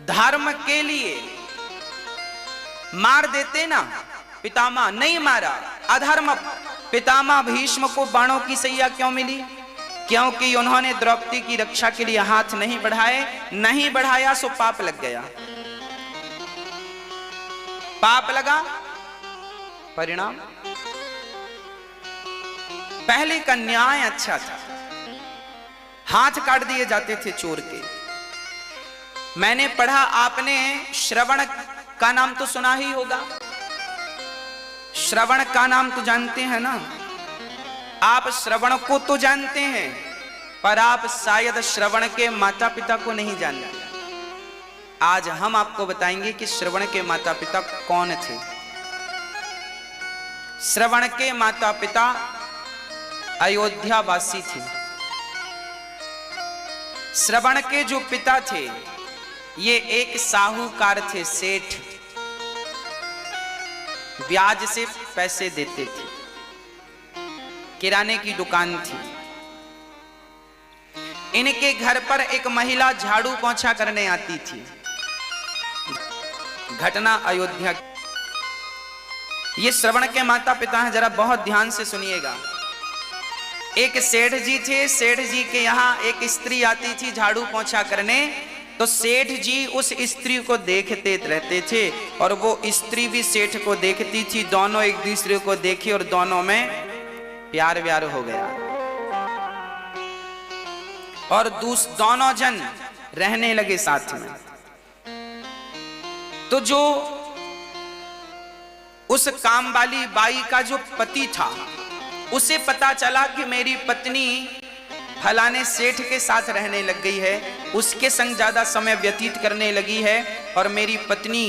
Speaker 1: धर्म के लिए मार देते ना, पितामह नहीं मारा, अधर्म। पितामह भीष्म को बाणों की सैया क्यों मिली? क्योंकि उन्होंने द्रौपदी की रक्षा के लिए हाथ नहीं बढ़ाए। नहीं बढ़ाया सो पाप लग गया, पाप लगा, परिणाम। पहले का न्याय अच्छा था, हाथ काट दिए जाते थे चोर के। मैंने पढ़ा, आपने श्रवण का नाम तो सुना ही होगा, श्रवण का नाम तो जानते हैं ना आप? श्रवण को तो जानते हैं, पर आप शायद श्रवण के माता पिता को नहीं जानते। आज हम आपको बताएंगे कि श्रवण के माता पिता कौन थे। श्रवण के माता पिता अयोध्या वासी थे। श्रवण के जो पिता थे ये एक साहूकार थे, सेठ, ब्याज से पैसे देते थे, किराने की दुकान थी। इनके घर पर एक महिला झाड़ू पोंछा करने आती थी। घटना अयोध्या। ये श्रवण के माता पिता हैं, जरा बहुत ध्यान से सुनिएगा। एक सेठ जी थे, सेठ जी के यहाँ एक स्त्री आती थी झाड़ू पोंछा करने, तो सेठ जी उस स्त्री को देखते रहते थे और वो स्त्री भी सेठ को देखती थी। दोनों एक दूसरे को देखे और दोनों में प्यार व्यार हो गया और दोनों जन रहने लगे साथ में। तो जो उस काम वाली बाई का जो पति था उसे पता चला कि मेरी पत्नी फलाने सेठ के साथ रहने लग गई है, उसके संग ज्यादा समय व्यतीत करने लगी है और मेरी पत्नी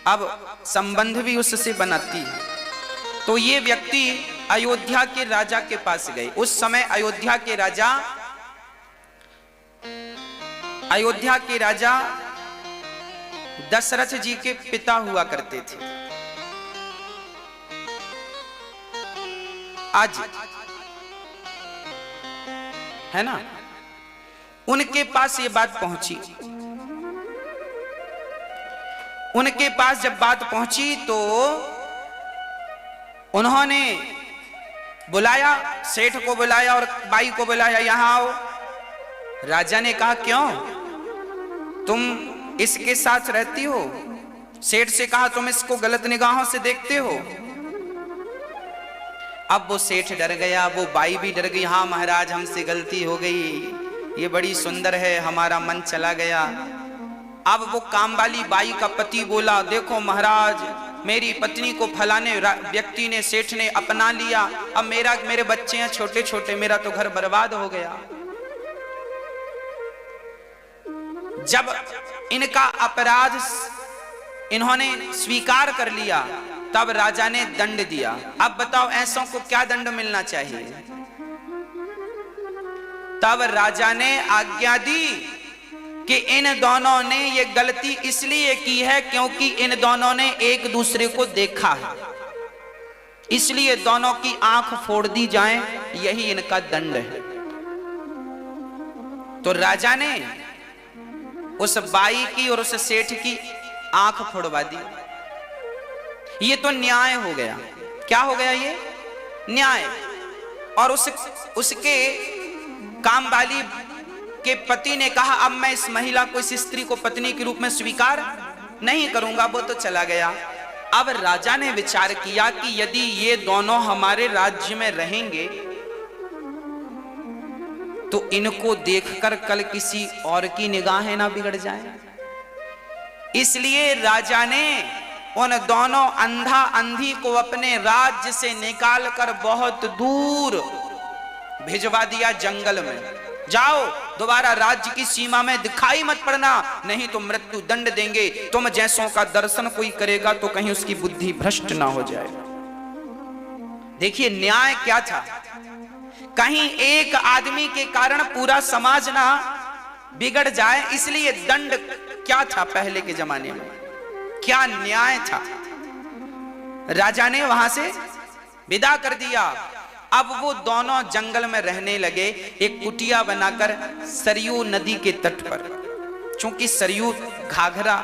Speaker 1: अब संबंध भी उससे बनाती है। तो ये व्यक्ति अयोध्या के राजा के पास गए। उस समय अयोध्या के राजा दशरथ जी के पिता हुआ करते थे। आज है ना, उनके पास ये बात पहुंची। उनके पास जब बात पहुंची तो उन्होंने बुलाया, सेठ को बुलाया और बाई को बुलाया, यहां आओ। राजा ने कहा क्यों, तुम इसके साथ रहती हो? सेठ से कहा तुम इसको गलत निगाहों से देखते हो। अब वो सेठ डर गया, वो बाई भी डर गई। हाँ महाराज, हमसे गलती हो गई, ये बड़ी सुंदर है, हमारा मन चला गया। अब वो काम वाली बाई का पति बोला, देखो महाराज, मेरी पत्नी को फलाने व्यक्ति ने, सेठ ने अपना लिया। अब मेरे बच्चे हैं छोटे छोटे, मेरा तो घर बर्बाद हो गया। जब इनका अपराध इन्होंने स्वीकार कर लिया तब राजा ने दंड दिया। अब बताओ ऐसों को क्या दंड मिलना चाहिए? तब राजा ने आज्ञा दी कि इन दोनों ने ये गलती इसलिए की है क्योंकि इन दोनों ने एक दूसरे को देखा है, इसलिए दोनों की आंख फोड़ दी जाए, यही इनका दंड है। तो राजा ने उस बाई की और उस सेठ की आंख फोड़वा दी। ये तो न्याय हो गया। क्या हो गया? ये न्याय। और उसके काम वाली के पति ने कहा अब मैं इस महिला को, इस स्त्री को पत्नी के रूप में स्वीकार नहीं करूंगा। वो तो चला गया। अब राजा ने विचार किया कि यदि ये दोनों हमारे राज्य में रहेंगे तो इनको देखकर कल किसी और की निगाहें ना बिगड़ जाए। इसलिए राजा ने उन दोनों अंधा अंधी को अपने राज्य से निकालकर बहुत दूर भिजवा दिया, जंगल में। जाओ, दोबारा राज्य की सीमा में दिखाई मत पड़ना, नहीं तो मृत्यु दंड देंगे। तुम जैसों का दर्शन कोई करेगा तो कहीं उसकी बुद्धि भ्रष्ट ना हो जाए। देखिए न्याय क्या था। कहीं एक आदमी के कारण पूरा समाज ना बिगड़ जाए, इसलिए दंड क्या था पहले के जमाने में, क्या न्याय था। राजा ने वहां से विदा कर दिया। अब वो दोनों जंगल में रहने लगे, एक कुटिया बनाकर सरयू नदी के तट पर। चूंकि सरयू घाघरा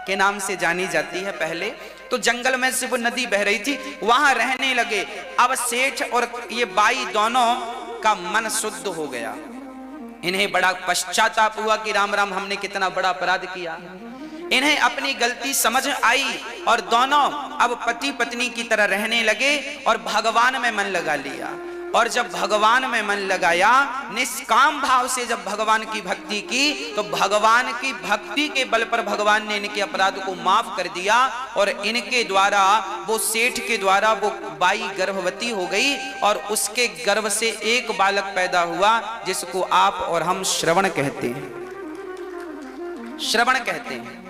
Speaker 1: के नाम से जानी जाती है, पहले तो जंगल में से वो नदी बह रही थी, वहां रहने लगे। अब सेठ और ये बाई दोनों का मन शुद्ध हो गया। इन्हें बड़ा पश्चाताप हुआ कि राम राम, हमने कितना बड़ा अपराध किया। इन्हें अपनी गलती समझ आई और दोनों अब पति पत्नी की तरह रहने लगे और भगवान में मन लगा लिया। और जब भगवान में मन लगाया, निष्काम भाव से जब भगवान की भक्ति की, तो भगवान की भक्ति के बल पर भगवान ने इनके अपराध को माफ कर दिया और इनके द्वारा, वो सेठ के द्वारा वो बाई गर्भवती हो गई और उसके गर्भ से एक बालक पैदा हुआ जिसको आप और हम श्रवण कहते हैं। श्रवण कहते हैं।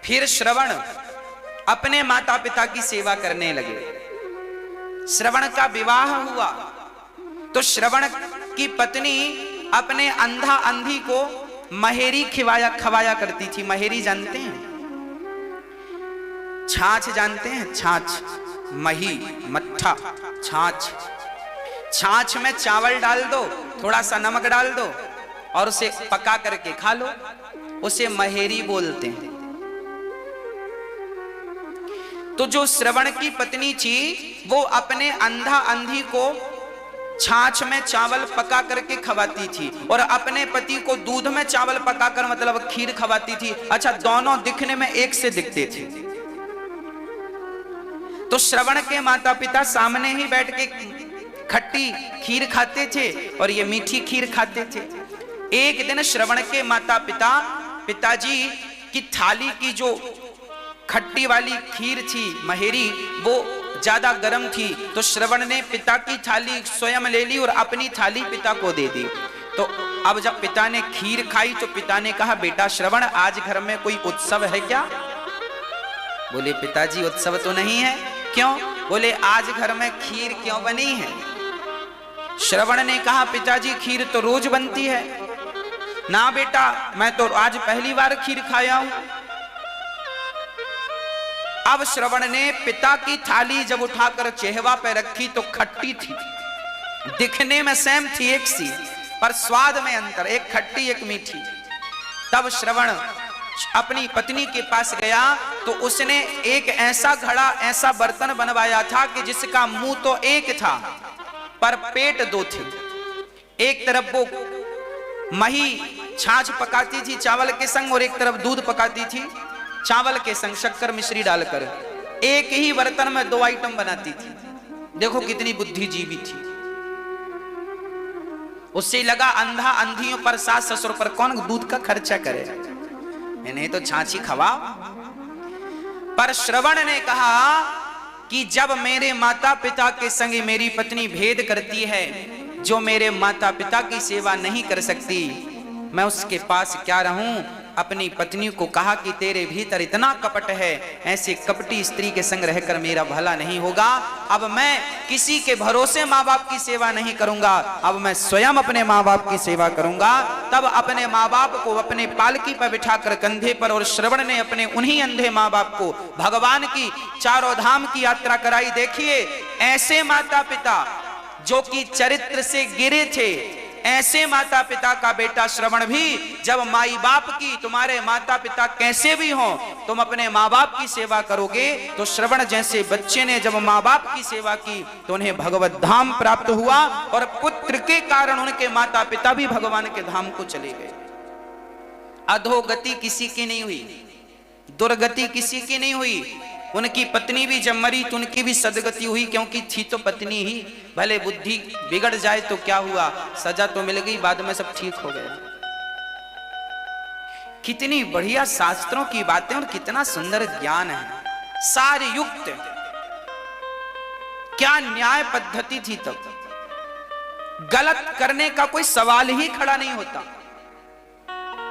Speaker 1: फिर श्रवण अपने माता पिता की सेवा करने लगे। श्रवण का विवाह हुआ तो श्रवण की पत्नी अपने अंधा अंधी को महेरी खवाया करती थी। महेरी जानते हैं? छाछ जानते हैं? छाछ, मही, मट्ठा, छाछ। छाछ में चावल डाल दो, थोड़ा सा नमक डाल दो और उसे पका करके खा लो, उसे महेरी बोलते हैं। तो जो श्रवण की पत्नी थी वो अपने अंधा अंधी को छाछ में चावल पका करके खवाती थी और अपने पति को दूध में चावल पकाकर मतलब खीर खवाती थी। अच्छा, दोनों दिखने में एक से दिखते थे। तो श्रवण के माता पिता सामने ही बैठ के खट्टी खीर खाते थे और ये मीठी खीर खाते थे। एक दिन श्रवण के माता पिताजी की थाली की जो खट्टी वाली खीर थी महेरी, वो ज्यादा गर्म थी, तो श्रवण ने पिता की थाली स्वयं ले ली और अपनी थाली पिता को दे दी। तो अब जब पिता ने खीर खाई तो पिता ने कहा, बेटा श्रवण, आज घर में कोई उत्सव है क्या? बोले, पिताजी उत्सव तो नहीं है। क्यों? बोले, आज घर में खीर क्यों बनी है? श्रवण ने कहा, पिताजी खीर तो रोज बनती है। ना बेटा, मैं तो आज पहली बार खीर खाया हूं। अब श्रवण ने पिता की थाली जब उठाकर चेहवा पे रखी तो खट्टी थी, दिखने में सेम थी एक सी, पर स्वाद में अंतर, एक खट्टी एक मीठी। तब श्रवण अपनी पत्नी के पास गया तो उसने एक ऐसा घड़ा, ऐसा बर्तन बनवाया था कि जिसका मुंह तो एक था पर पेट दो थे। एक तरफ वो मही छाछ पकाती थी चावल के संग और एक तरफ दूध पकाती थी चावल के संग शक्कर मिश्री डालकर। एक ही बर्तन में 2 आइटम बनाती थी। देखो कितनी बुद्धिजीवी थी। उससे लगा अंधा अंधियों पर, सास ससुर पर कौन दूध का खर्चा करे, नहीं तो छाछी खवाओ। पर श्रवण ने कहा कि जब मेरे माता पिता के संग मेरी पत्नी भेद करती है, जो मेरे माता पिता की सेवा नहीं कर सकती, मैं उसके पास क्या रहूं। अपनी पत्नी को कहा कि तेरे भीतर इतना कपट है, ऐसे कपटी स्त्री के संग रहकर मेरा भला नहीं होगा। अब मैं किसी के भरोसे माँ बाप की सेवा नहीं करूंगा, अब मैं स्वयं अपने माँ बाप की सेवा करूंगा। तब अपने माँ बाप को अपने पालकी पर बिठाकर कंधे पर, और श्रवण ने अपने उन्हीं अंधे माँ बाप को भगवान की चारों धाम की यात्रा कराई। देखिए, ऐसे माता पिता जो कि चरित्र से गिरे थे, ऐसे माता पिता का बेटा श्रवण भी जब माई बाप की, तुम्हारे माता पिता कैसे भी हों, तुम अपने माँ बाप की सेवा करोगे, तो श्रवण जैसे बच्चे ने जब माँ बाप की सेवा की तो उन्हें भगवत धाम प्राप्त हुआ और पुत्र के कारण उनके माता पिता भी भगवान के धाम को चले गए। अधोगति किसी की नहीं हुई, दुर्गति किसी की नहीं हुई। उनकी पत्नी भी जब मरी तो उनकी भी सदगति हुई, क्योंकि थी तो पत्नी ही। भले बुद्धि बिगड़ जाए तो क्या हुआ, सजा तो मिल गई, बाद में सब ठीक हो गया। कितनी बढ़िया शास्त्रों की बातें और कितना सुंदर ज्ञान है, सार युक्त। क्या न्याय पद्धति थी तब। गलत करने का कोई सवाल ही खड़ा नहीं होता।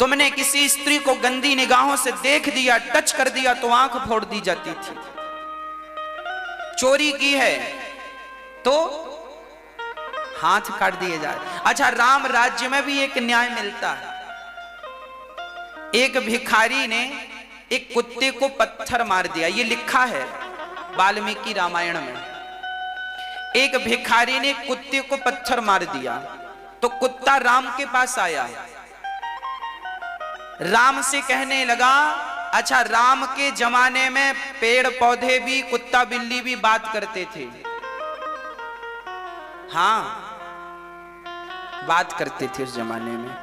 Speaker 1: तुमने किसी स्त्री को गंदी निगाहों से देख दिया, टच कर दिया तो आंख फोड़ दी जाती थी। चोरी की है तो हाथ काट दिए जाए। अच्छा, राम राज्य में भी एक न्याय मिलता है। एक भिखारी ने एक कुत्ते को पत्थर मार दिया, ये लिखा है वाल्मीकि रामायण में। एक भिखारी ने कुत्ते को पत्थर मार दिया तो कुत्ता राम के पास आया, राम से कहने लगा, अच्छा राम के जमाने में पेड़ पौधे भी, कुत्ता बिल्ली भी बात करते थे। हाँ, बात करते थे उस जमाने में।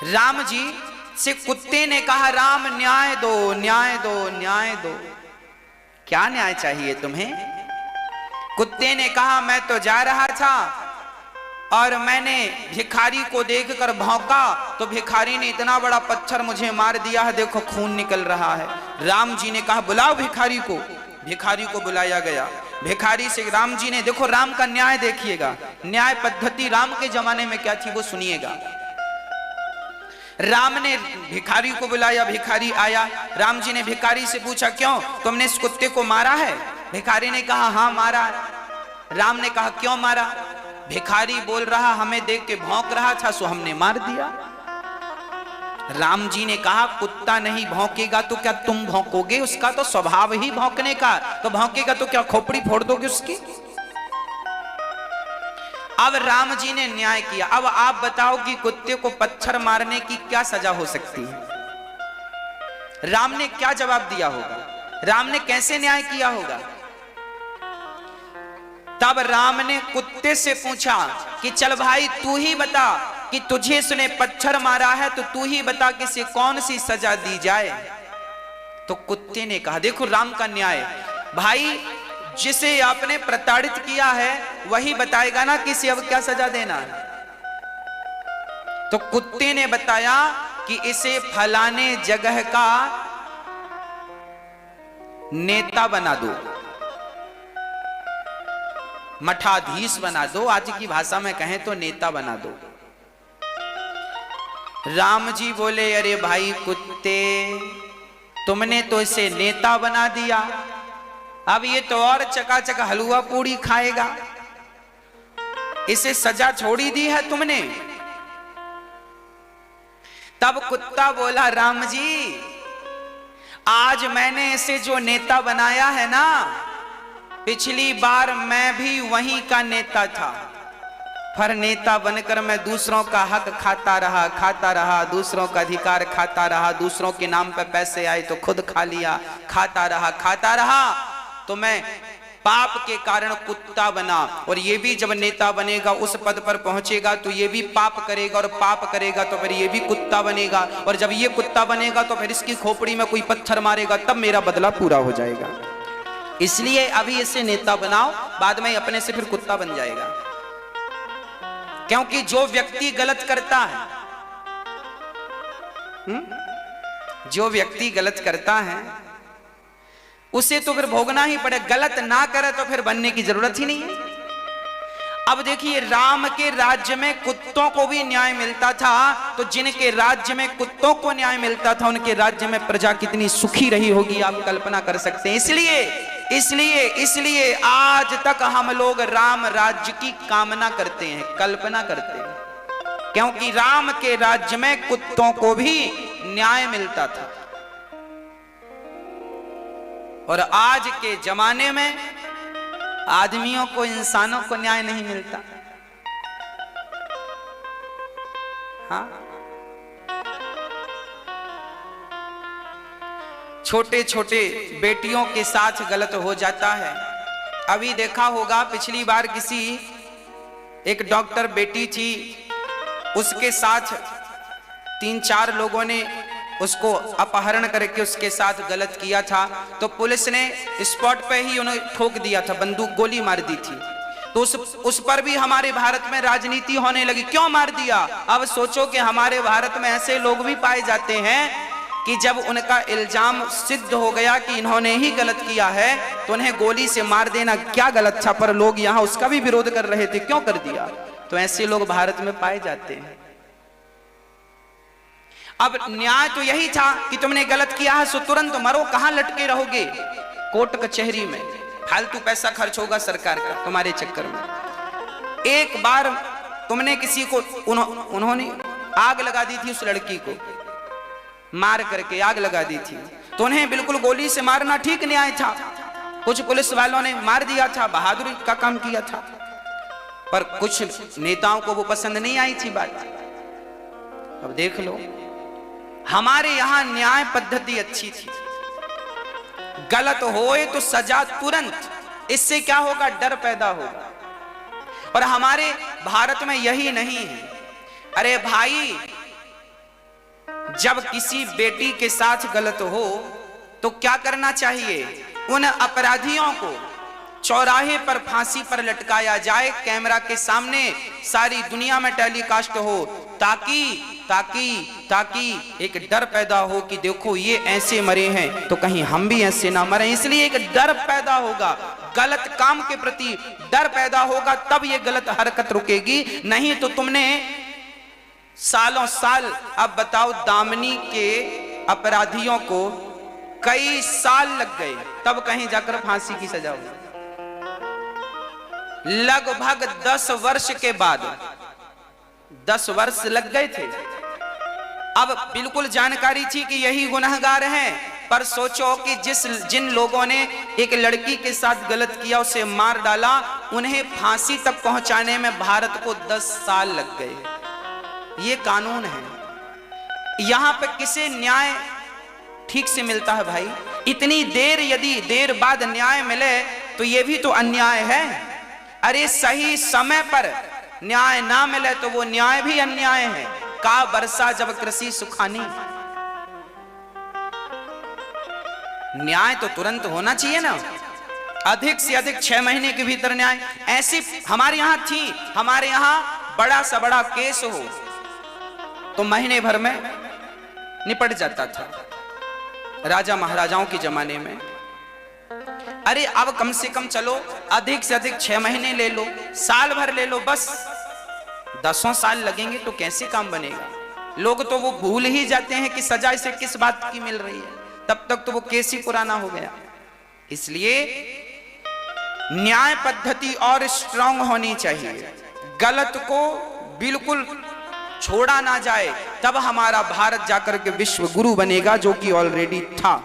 Speaker 1: राम जी से कुत्ते ने कहा, राम न्याय दो, न्याय दो, न्याय दो। क्या न्याय चाहिए तुम्हें? कुत्ते ने कहा, मैं तो जा रहा था और मैंने भिखारी को देखकर भौंका तो भिखारी ने इतना बड़ा पत्थर मुझे मार दिया है, देखो खून निकल रहा है। राम जी ने कहा, बुलाओ भिखारी को। भिखारी को बुलाया गया। भिखारी से राम जी ने, देखो राम का न्याय देखिएगा, न्याय पद्धति राम के जमाने में क्या थी वो सुनिएगा। राम ने भिखारी को बुलाया, भिखारी आया। राम जी ने भिखारी से पूछा, क्यों तुमने इस कुत्ते को मारा है? भिखारी ने कहा, हाँ मारा है। राम ने कहा, क्यों मारा? भिखारी बोल रहा, हमें देख के भौंक रहा था सो हमने मार दिया। राम जी ने कहा, कुत्ता नहीं भौंकेगा तो क्या तुम भौंकोगे? उसका तो स्वभाव ही भौंकने का, तो भौंकेगा तो क्या खोपड़ी फोड़ दोगे उसकी? अब राम जी ने न्याय किया। अब आप बताओ कि कुत्ते को पत्थर मारने की क्या सजा हो सकती है? राम ने क्या जवाब दिया होगा? राम ने कैसे न्याय किया होगा? तब राम ने कुत्ते से पूछा कि चल भाई तू ही बता कि तुझे इसने पत्थर मारा है तो तू ही बता कि इसे कौन सी सजा दी जाए। तो कुत्ते ने कहा, देखो राम का न्याय, भाई जिसे आपने प्रताड़ित किया है वही बताएगा ना कि इसे अब क्या सजा देना है। तो कुत्ते ने बताया कि इसे फलाने जगह का नेता बना दो, मठाधीश बना दो, आज की भाषा में कहें तो नेता बना दो। राम जी बोले, अरे भाई कुत्ते, तुमने तो इसे नेता बना दिया, अब ये तो और चकाचक हलवा पूड़ी खाएगा, इसे सजा छोड़ी दी है तुमने। तब कुत्ता बोला, राम जी आज मैंने इसे जो नेता बनाया है ना, पिछली बार मैं भी वहीं का नेता था, पर नेता बनकर मैं दूसरों का हक खाता रहा, दूसरों का अधिकार खाता रहा, दूसरों के नाम पे पैसे आए तो खुद खा लिया, खाता रहा, तो मैं पाप के कारण कुत्ता बना। और ये भी जब नेता बनेगा, उस पद पर पहुंचेगा तो ये भी पाप करेगा, और पाप करेगा तो फिर ये भी कुत्ता बनेगा, और जब ये कुत्ता बनेगा तो फिर इसकी खोपड़ी में कोई पत्थर मारेगा, तब मेरा बदला पूरा हो जाएगा। इसलिए अभी इसे नेता बनाओ, बाद में अपने से फिर कुत्ता बन जाएगा। क्योंकि जो व्यक्ति गलत करता है, जो व्यक्ति गलत करता है उसे तो फिर भोगना ही पड़े, गलत ना करे तो फिर बनने की जरूरत ही नहीं है। अब देखिए, राम के राज्य में कुत्तों को भी न्याय मिलता था, तो जिनके राज्य में कुत्तों को न्याय मिलता था उनके राज्य में प्रजा कितनी सुखी रही होगी आप कल्पना कर सकते हैं। इसलिए आज तक हम लोग राम राज्य की कामना करते हैं, कल्पना करते हैं, क्योंकि राम के राज्य में कुत्तों को भी न्याय मिलता था। और आज के जमाने में आदमियों को, इंसानों को न्याय नहीं मिलता। हाँ, छोटे छोटे बेटियों के साथ गलत हो जाता है। अभी देखा होगा, पिछली बार किसी एक डॉक्टर बेटी थी, उसके साथ 3-4 लोगों ने उसको अपहरण करके उसके साथ गलत किया था, तो पुलिस ने स्पॉट पे ही उन्हें ठोक दिया था, बंदूक गोली मार दी थी। तो उस पर भी हमारे भारत में राजनीति होने लगी, क्यों मार दिया? अब सोचो कि हमारे भारत में ऐसे लोग भी पाए जाते हैं कि जब उनका इल्जाम सिद्ध हो गया कि इन्होंने ही गलत किया है तो उन्हें गोली से मार देना क्या गलत था, पर लोग यहाँ उसका भी विरोध कर रहे थे, क्यों कर दिया? तो ऐसे लोग भारत में पाए जाते हैं। अब न्याय तो यही था कि तुमने गलत किया है सो तुरंत मरो, कहां लटके रहोगे कोर्ट कचहरी में, फालतू पैसा खर्च होगा सरकार का तुम्हारे चक्कर में। एक बार तुमने किसी को, उन्होंने आग लगा दी थी, उस लड़की को मार करके आग लगा दी थी, तो उन्हें बिल्कुल गोली से मारना ठीक न्याय था। कुछ पुलिस वालों ने मार दिया था, बहादुरी का काम किया था, पर कुछ नेताओं को वो पसंद नहीं आई थी बात। अब देख लो, हमारे यहां न्याय पद्धति अच्छी थी, गलत होए तो सजा तुरंत, इससे क्या होगा? डर पैदा होगा। और हमारे भारत में यही नहीं है। अरे भाई, जब किसी बेटी के साथ गलत हो तो क्या करना चाहिए? उन अपराधियों को चौराहे पर फांसी पर लटकाया जाए, कैमरा के सामने सारी दुनिया में टेलीकास्ट हो, ताकि ताकि ताकि एक डर पैदा हो कि देखो ये ऐसे मरे हैं तो कहीं हम भी ऐसे ना मरें। इसलिए एक डर पैदा होगा, गलत काम के प्रति डर पैदा होगा, तब ये गलत हरकत रुकेगी। नहीं तो तुमने सालों साल, अब बताओ दामिनी के अपराधियों को कई साल लग गए, तब कहीं जाकर फांसी की सजा हुई। लगभग 10 वर्ष के बाद, 10 वर्ष लग गए थे। अब बिल्कुल जानकारी थी कि यही गुनहगार हैं, पर सोचो कि जिन लोगों ने एक लड़की के साथ गलत किया, उसे मार डाला, उन्हें फांसी तक पहुंचाने में भारत को 10 साल लग गए। ये कानून है। यहां पे किसे न्याय ठीक से मिलता है भाई? इतनी देर, यदि देर बाद न्याय मिले तो ये भी तो अन्याय है। अरे सही समय पर न्याय ना मिले तो वो न्याय भी अन्याय है। का बरसा जब कृषि सुखानी, न्याय तो तुरंत होना चाहिए ना, अधिक से अधिक 6 महीने के भीतर न्याय। ऐसी हमारे यहां थी, हमारे यहां बड़ा सा बड़ा केस हो तो महीने भर में निपट जाता था, राजा महाराजाओं के जमाने में। अरे अब कम से कम चलो अधिक से अधिक 6 महीने ले लो, साल भर ले लो, बस 10 साल लगेंगे तो कैसे काम बनेगा? लोग तो वो भूल ही जाते हैं कि सजा इसे किस बात की मिल रही है, तब तक तो वो केस ही पुराना हो गया। इसलिए न्याय पद्धति और स्ट्रांग होनी चाहिए, गलत को बिल्कुल छोड़ा ना जाए, तब हमारा भारत जाकर के विश्व गुरु बनेगा, जो कि ऑलरेडी था।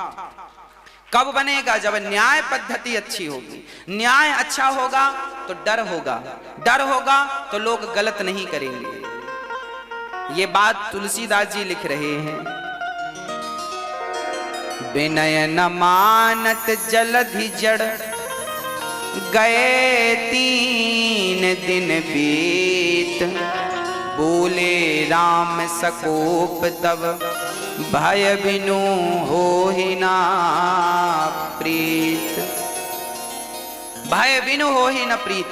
Speaker 1: कब बनेगा? जब न्याय पद्धति अच्छी होगी। न्याय अच्छा होगा तो डर होगा, डर होगा तो लोग गलत नहीं करेंगे। ये बात तुलसीदास जी लिख रहे हैं। विनय न मानत जलधि जड़, गए 3 दिन बीत, बोले राम सकोप तब, भय बिनु होहि ना प्रीत। भय बिनु होहि न प्रीत,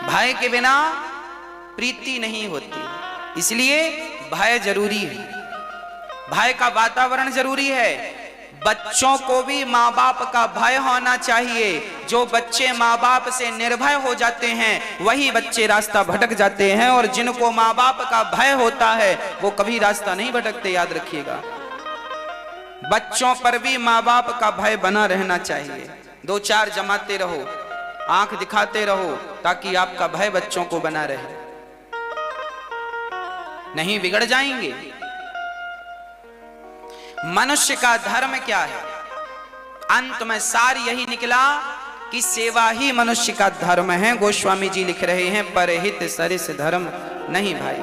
Speaker 1: भय के बिना प्रीति नहीं होती। इसलिए भय जरूरी है, भय का वातावरण जरूरी है। बच्चों को भी माँ बाप का भय होना चाहिए। जो बच्चे माँ बाप से निर्भय हो जाते हैं वही बच्चे रास्ता भटक जाते हैं, और जिनको माँ बाप का भय होता है वो कभी रास्ता नहीं भटकते, याद रखिएगा। बच्चों पर भी माँ बाप का भय बना रहना चाहिए। 2-4 जमाते रहो, आंख दिखाते रहो, ताकि आपका भय बच्चों को बना रहे, नहीं बिगड़ जाएंगे। मनुष्य का धर्म क्या है? अंत में सार यही निकला कि सेवा ही मनुष्य का धर्म है। गोस्वामी जी लिख रहे हैं, परहित सरिस धर्म नहीं भाई।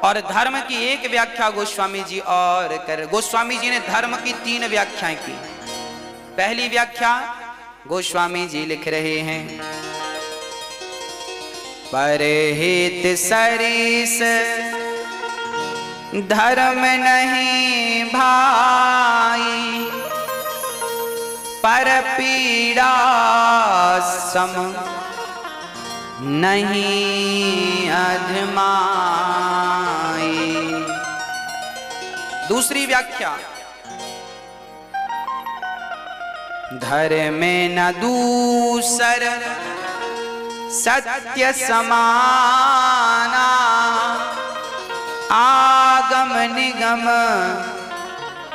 Speaker 1: और धर्म की एक व्याख्या गोस्वामी जी और गोस्वामी जी ने धर्म की 3 व्याख्याएं की। पहली व्याख्या गोस्वामी जी लिख रहे हैं, परहित सरिस धर्म नहीं भाई, पर पीड़ा सम नहीं अधमाई। दूसरी व्याख्या, धर्म न दूसर सत्य समाना, आगम निगम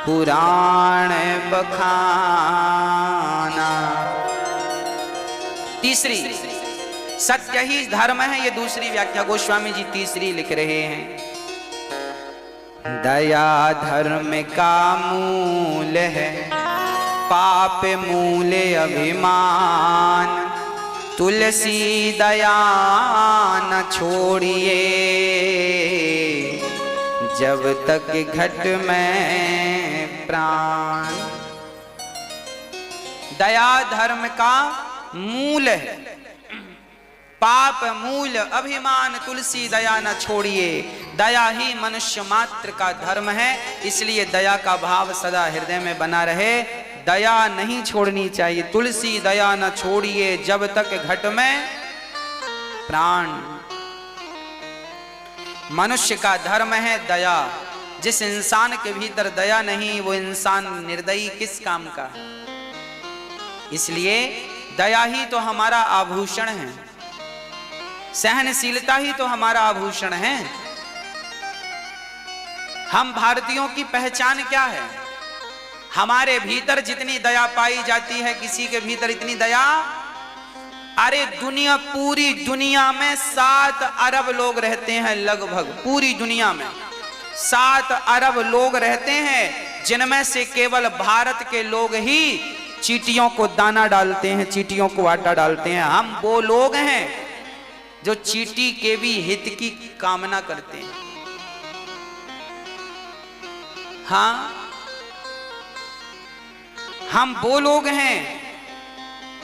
Speaker 1: पुराण बखाना। तीसरी, सत्य ही धर्म है, ये दूसरी व्याख्या गोस्वामी जी तीसरी लिख रहे हैं। दया धर्म का मूल है, पाप मूल अभिमान, तुलसी दया न छोड़िए, जब तक घट में प्राण। दया धर्म का मूल है, पाप मूल अभिमान तुलसी दया न छोड़िए, दया ही मनुष्य मात्र का धर्म है। इसलिए दया का भाव सदा हृदय में बना रहे, दया नहीं छोड़नी चाहिए। तुलसी दया न छोड़िए जब तक घट में प्राण। मनुष्य का धर्म है दया। जिस इंसान के भीतर दया नहीं, वो इंसान निर्दयी किस काम का। इसलिए दया ही तो हमारा आभूषण है, सहनशीलता ही तो हमारा आभूषण है। हम भारतीयों की पहचान क्या है? हमारे भीतर जितनी दया पाई जाती है, किसी के भीतर इतनी दया। अरे दुनिया, पूरी दुनिया में 7 अरब लोग रहते हैं लगभग। पूरी दुनिया में 7 अरब लोग रहते हैं, जिनमें से केवल भारत के लोग ही चींटियों को दाना डालते हैं, चींटियों को आटा डालते हैं। हम वो लोग हैं जो चींटी के भी हित की कामना करते हैं। हाँ, हम वो लोग हैं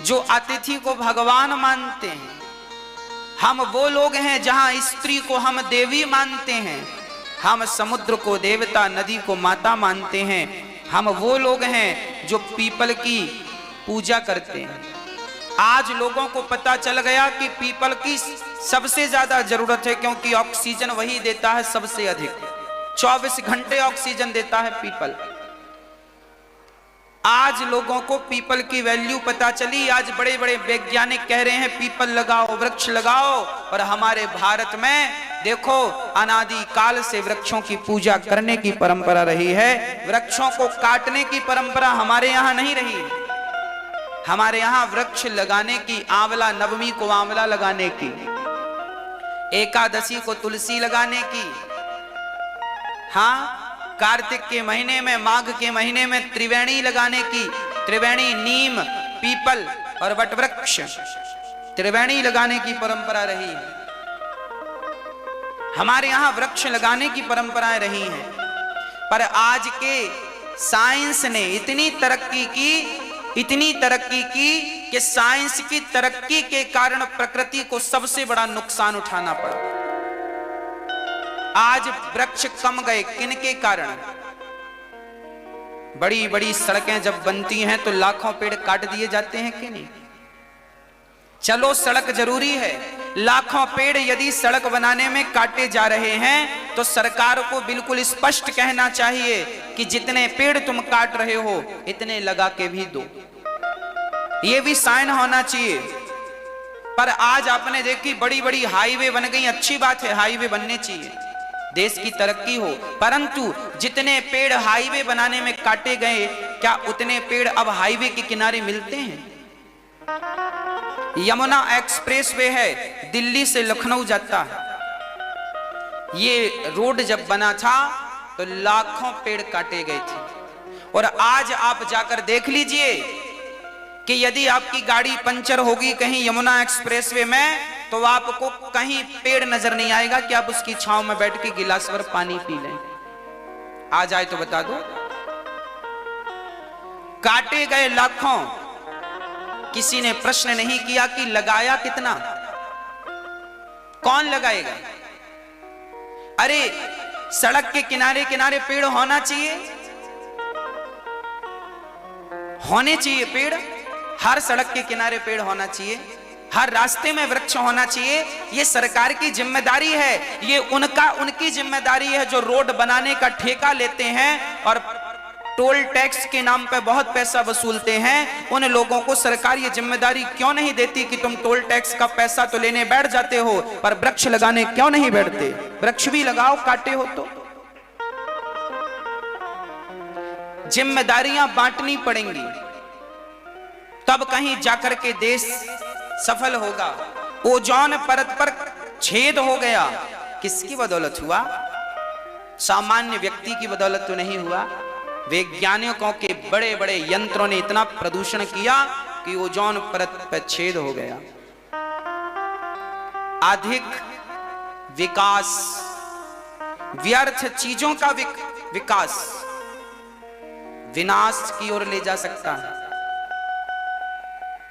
Speaker 1: जो अतिथि को भगवान मानते हैं। हम वो लोग हैं जहां स्त्री को हम देवी मानते हैं। हम समुद्र को देवता, नदी को माता मानते हैं। हम वो लोग हैं जो पीपल की पूजा करते हैं। आज लोगों को पता चल गया कि पीपल की सबसे ज्यादा जरूरत है, क्योंकि ऑक्सीजन वही देता है सबसे अधिक। 24 घंटे ऑक्सीजन देता है पीपल। आज लोगों को पीपल की वैल्यू पता चली। आज बड़े बड़े वैज्ञानिक कह रहे हैं पीपल लगाओ, वृक्ष लगाओ। और हमारे भारत में देखो, अनादि काल से वृक्षों की पूजा करने की परंपरा रही है। वृक्षों को काटने की परंपरा हमारे यहाँ नहीं रही। हमारे यहाँ वृक्ष लगाने की, आंवला नवमी को आंवला लगाने की, एकादशी को तुलसी लगाने की, हाँ, कार्तिक के महीने में, माघ के महीने में त्रिवेणी लगाने की। त्रिवेणी, नीम, पीपल और वटवृक्ष, त्रिवेणी लगाने की परंपरा रही है। हमारे यहां वृक्ष लगाने की परंपराएं रही हैं। पर आज के साइंस ने इतनी तरक्की की कि साइंस की तरक्की के कारण प्रकृति को सबसे बड़ा नुकसान उठाना पड़ा। आज वृक्ष कम गए, किन के कारण? बड़ी बड़ी सड़कें जब बनती हैं तो लाखों पेड़ काट दिए जाते हैं कि नहीं? चलो सड़क जरूरी है, लाखों पेड़ यदि सड़क बनाने में काटे जा रहे हैं तो सरकार को बिल्कुल स्पष्ट कहना चाहिए कि जितने पेड़ तुम काट रहे हो इतने लगा के भी दो। ये भी साइन होना चाहिए। पर आज आपने देखी बड़ी बड़ी हाईवे बन गई, अच्छी बात है, हाईवे बनने चाहिए, देश की तरक्की हो। परंतु जितने पेड़ हाईवे बनाने में काटे गए, क्या उतने पेड़ अब हाईवे के किनारे मिलते हैं? यमुना एक्सप्रेसवे है, दिल्ली से लखनऊ जाता है। ये रोड जब बना था तो लाखों पेड़ काटे गए थे। और आज आप जाकर देख लीजिए कि यदि आपकी गाड़ी पंचर होगी कहीं यमुना एक्सप्रेसवे में, तो आपको कहीं पेड़ नजर नहीं आएगा कि आप उसकी छांव में बैठ के गिलास भर पानी पी लें। आ जाए तो बता दो। काटे गए लाखों, किसी ने प्रश्न नहीं किया कि लगाया कितना, कौन लगाएगा? अरे सड़क के किनारे किनारे पेड़ होना चाहिए, होने चाहिए पेड़। हर सड़क के किनारे पेड़ होना चाहिए, हर रास्ते में वृक्ष होना चाहिए। ये सरकार की जिम्मेदारी है, ये उनकी जिम्मेदारी है जो रोड बनाने का ठेका लेते हैं और टोल टैक्स के नाम पे बहुत पैसा वसूलते हैं। उन लोगों को सरकार ये जिम्मेदारी क्यों नहीं देती कि तुम टोल टैक्स का पैसा तो लेने बैठ जाते हो, पर वृक्ष लगाने क्यों नहीं बैठते? वृक्ष भी लगाओ, काटे हो तो। जिम्मेदारियां बांटनी पड़ेंगी, तब कहीं जाकर के देश सफल होगा। ओजोन परत पर छेद हो गया, किसकी बदौलत हुआ? सामान्य व्यक्ति की बदौलत तो नहीं हुआ। वैज्ञानिकों के बड़े बड़े यंत्रों ने इतना प्रदूषण किया कि ओजोन परत पर छेद हो गया। अधिक विकास, व्यर्थ चीजों का विकास विनाश की ओर ले जा सकता है।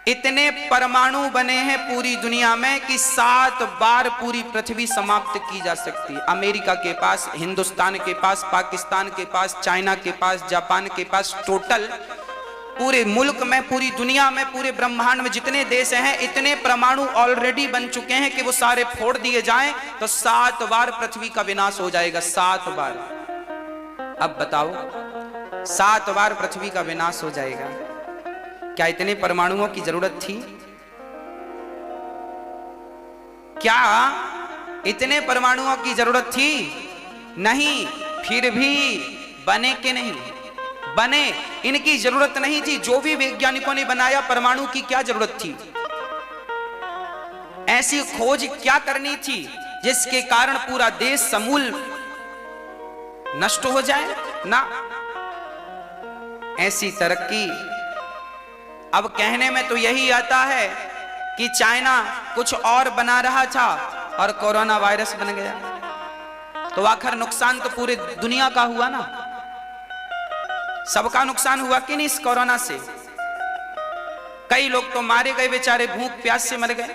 Speaker 1: इतने परमाणु बने हैं पूरी दुनिया में कि 7 बार पूरी पृथ्वी समाप्त की जा सकती है। अमेरिका के पास, हिंदुस्तान के पास, पाकिस्तान के पास, चाइना के पास, जापान के पास, टोटल पूरे मुल्क में, पूरी दुनिया में, पूरे ब्रह्मांड में जितने देश हैं, इतने परमाणु ऑलरेडी बन चुके हैं कि वो सारे फोड़ दिए जाएं तो 7 बार पृथ्वी का विनाश हो जाएगा। 7 बार। अब बताओ, 7 बार पृथ्वी का विनाश हो जाएगा। क्या इतने परमाणुओं की जरूरत थी? क्या इतने परमाणुओं की जरूरत थी? नहीं। फिर भी बने कि नहीं बने? इनकी जरूरत नहीं थी। जो भी वैज्ञानिकों ने बनाया, परमाणु की क्या जरूरत थी? ऐसी खोज क्या करनी थी जिसके कारण पूरा देश समूल नष्ट हो जाए? ना, ऐसी तरक्की। अब कहने में तो यही आता है कि चाइना कुछ और बना रहा था और कोरोना वायरस बन गया, तो आखिर नुकसान तो पूरी दुनिया का हुआ ना। सबका नुकसान हुआ कि नहीं इस कोरोना से? कई लोग तो मारे गए बेचारे, भूख प्यास से मर गए।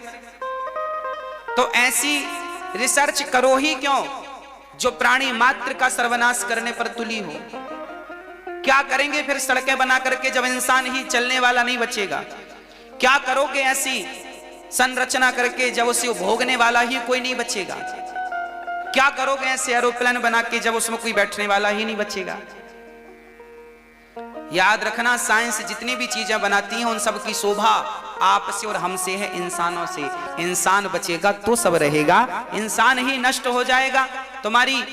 Speaker 1: तो ऐसी रिसर्च करो ही क्यों जो प्राणी मात्र का सर्वनाश करने पर तुली हो। क्या करेंगे फिर सड़कें बना करके जब इंसान ही चलने वाला नहीं बचेगा? क्या करोगे ऐसी संरचना करके जब उसे भोगने वाला ही कोई नहीं बचेगा? क्या करोगे ऐसे एरोप्लेन बना के जब उसमें कोई बैठने वाला ही नहीं बचेगा? याद रखना, साइंस जितनी भी चीजें बनाती हैं उन सब की शोभा आपसे और हमसे है, इंसानों से। इंसान बचेगा तो सब रहेगा, इंसान ही नष्ट हो जाएगा। तुम्हारी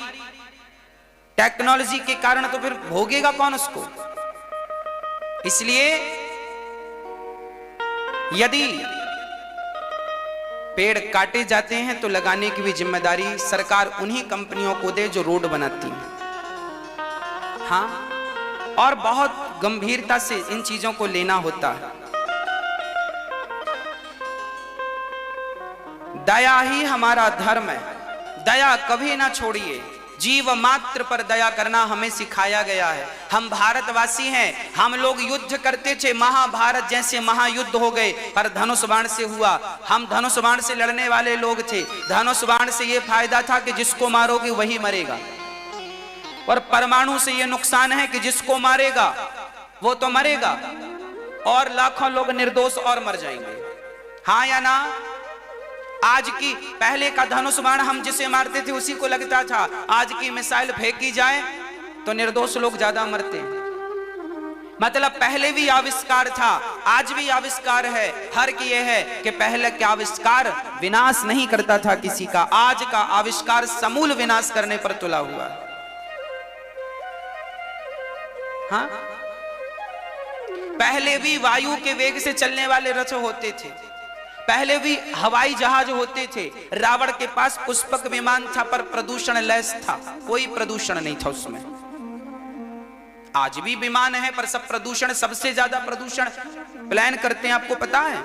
Speaker 1: टेक्नोलॉजी के कारण तो फिर भोगेगा कौन उसको? इसलिए यदि पेड़ काटे जाते हैं तो लगाने की भी जिम्मेदारी सरकार उन्हीं कंपनियों को दे जो रोड बनाती हैं। हाँ, और बहुत गंभीरता से इन चीजों को लेना होता है। दया ही हमारा धर्म है, दया कभी ना छोड़िए। जीव मात्र पर दया करना हमें सिखाया गया है। हम भारतवासी हैं, हम लोग युद्ध करते थे, महाभारत जैसे महायुद्ध हो गए, पर धनुष बाण से हुआ। हम धनुष बाण से लड़ने वाले लोग थे। धनुष बाण से यह फायदा था कि जिसको मारोगे वही मरेगा, और परमाणु से यह नुकसान है कि जिसको मारेगा वो तो मरेगा और लाखों लोग निर्दोष और मर जाएंगे। हाँ या ना? आज की, पहले का धनुष बाण हम जिसे मारते थे उसी को लगता था। आज की मिसाइल फेंकी जाए तो निर्दोष लोग ज्यादा मरते हैं। मतलब पहले भी आविष्कार था, आज भी आविष्कार है। फर्क यह है कि पहले का आविष्कार विनाश नहीं करता था किसी का, आज का आविष्कार समूल विनाश करने पर तुला हुआ। हाँ, पहले भी वायु के वेग से चलने वाले रथ होते थे, पहले भी हवाई जहाज होते थे। रावण के पास पुष्पक विमान था पर प्रदूषण लेस था, कोई प्रदूषण नहीं था उसमें। आज भी विमान है पर सब प्रदूषण, सबसे ज्यादा प्रदूषण प्लान करते हैं, आपको पता है?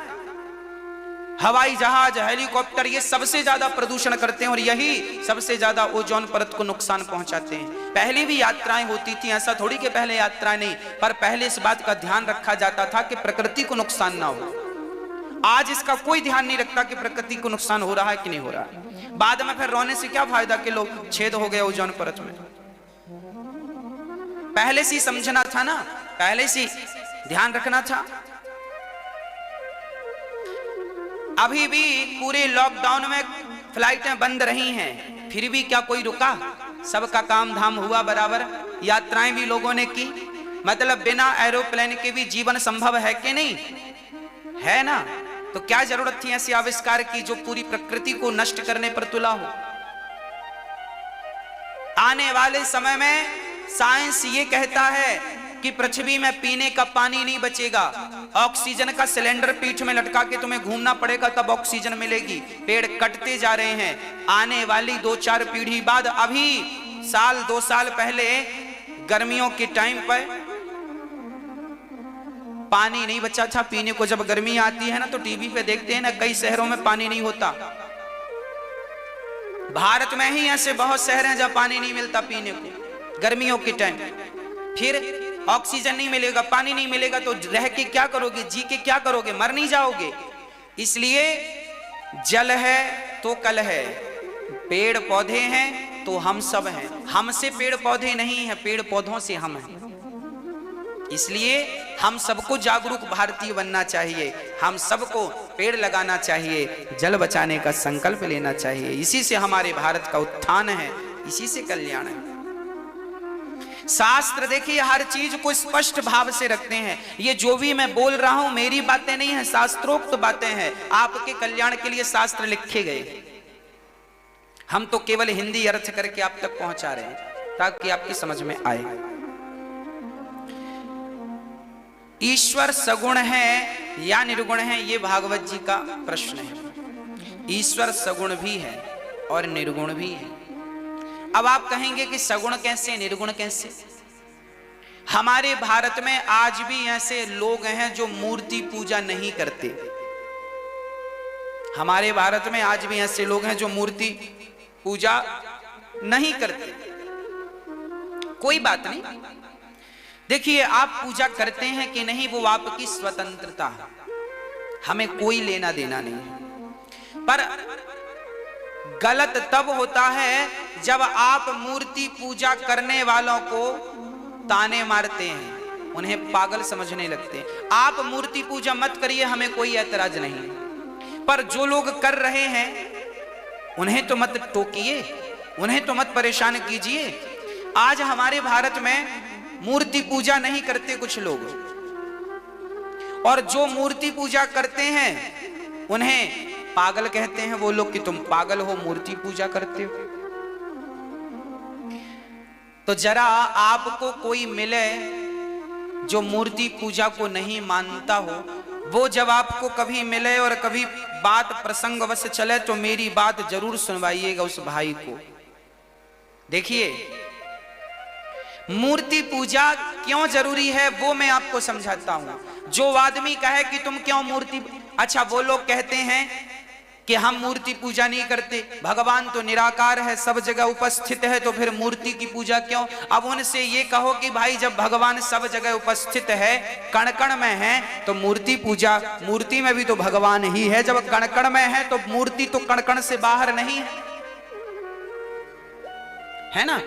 Speaker 1: हवाई जहाज, हेलीकॉप्टर, ये सबसे ज्यादा प्रदूषण करते हैं और यही सबसे ज्यादा ओजोन परत को नुकसान पहुंचाते हैं। पहले भी यात्राएं होती थी, ऐसा थोड़ी कि पहले यात्राएं नहीं, पर पहले इस बात का ध्यान रखा जाता था कि प्रकृति को नुकसान ना हो। आज इसका कोई ध्यान नहीं रखता कि प्रकृति को नुकसान हो रहा है कि नहीं हो रहा है। बाद में फिर रोने से क्या फायदा कि लोग छेद हो गया ओजोन परत में। पहले से समझना था ना, पहले से ध्यान रखना था। अभी भी पूरे लॉकडाउन में फ्लाइटें बंद रही हैं, फिर भी क्या कोई रुका? सबका काम धाम हुआ बराबर, यात्राएं भी लोगों ने की। मतलब बिना एरोप्लेन के भी जीवन संभव है कि नहीं है ना? तो क्या जरूरत थी ऐसे आविष्कार की जो पूरी प्रकृति को नष्ट करने पर तुला हो? आने वाले समय में साइंस ये कहता है कि पृथ्वी में पीने का पानी नहीं बचेगा, ऑक्सीजन का सिलेंडर पीठ में लटका के तुम्हें घूमना पड़ेगा तब ऑक्सीजन मिलेगी। पेड़ कटते जा रहे हैं। आने वाली 2-4 पीढ़ी बाद, अभी साल 2 साल पहले गर्मियों के टाइम पर पानी नहीं बचा था पीने को। जब गर्मी आती है ना तो टीवी पे देखते हैं ना, कई शहरों में पानी नहीं होता। भारत में ही ऐसे बहुत शहर हैं जहां पानी नहीं मिलता पीने को गर्मियों के टाइम। फिर ऑक्सीजन नहीं मिलेगा, पानी नहीं मिलेगा तो रह के क्या करोगे, जी के क्या करोगे, मर नहीं जाओगे। इसलिए जल है तो कल है, पेड़ पौधे हैं तो हम सब हैं। हमसे पेड़ पौधे नहीं है, पेड़ पौधों से हम हैं। इसलिए हम सबको जागरूक भारतीय बनना चाहिए, हम सबको पेड़ लगाना चाहिए, जल बचाने का संकल्प लेना चाहिए। इसी से हमारे भारत का उत्थान है, इसी से कल्याण है। शास्त्र देखिए हर चीज को स्पष्ट भाव से रखते हैं। ये जो भी मैं बोल रहा हूं मेरी बातें नहीं है, शास्त्रोक्त बातें हैं। आपके कल्याण के लिए शास्त्र लिखे गए, हम तो केवल हिंदी अर्थ करके आप तक पहुंचा रहे हैं ताकि आपकी समझ में आए। ईश्वर सगुण है या निर्गुण है, ये भागवत जी का प्रश्न है। ईश्वर सगुण भी है और निर्गुण भी है। अब आप कहेंगे कि सगुण कैसे, निर्गुण कैसे? हमारे भारत में आज भी ऐसे लोग हैं जो मूर्ति पूजा नहीं करते। हमारे भारत में आज भी ऐसे लोग हैं जो मूर्ति पूजा नहीं करते। कोई बात नहीं, देखिए आप पूजा करते हैं कि नहीं वो आपकी स्वतंत्रता है, हमें कोई लेना देना नहीं है। पर गलत तब होता है जब आप मूर्ति पूजा करने वालों को ताने मारते हैं, उन्हें पागल समझने लगते हैं। आप मूर्ति पूजा मत करिए, हमें कोई ऐतराज नहीं, पर जो लोग कर रहे हैं उन्हें तो मत टोकिए, उन्हें तो मत परेशान कीजिए। आज हमारे भारत में मूर्ति पूजा नहीं करते कुछ लोग, और जो मूर्ति पूजा करते हैं उन्हें पागल कहते हैं वो लोग कि तुम पागल हो, मूर्ति पूजा करते हो। तो जरा आपको कोई मिले जो मूर्ति पूजा को नहीं मानता हो, वो जब आपको कभी मिले और कभी बात प्रसंगवश चले तो मेरी बात जरूर सुनवाइएगा उस भाई को। देखिए मूर्ति पूजा क्यों जरूरी है वो मैं आपको समझाता हूं। जो आदमी कहे कि तुम क्यों मूर्ति, अच्छा वो लोग कहते हैं कि हम मूर्ति पूजा नहीं करते, भगवान तो निराकार है, सब जगह उपस्थित है, तो फिर मूर्ति की पूजा क्यों? अब उनसे ये कहो कि भाई जब भगवान सब जगह उपस्थित है, कण कण में है, तो मूर्ति पूजा, मूर्ति में भी तो भगवान ही है। जब कण कण में है तो मूर्ति तो कण कण से बाहर नहीं है ना?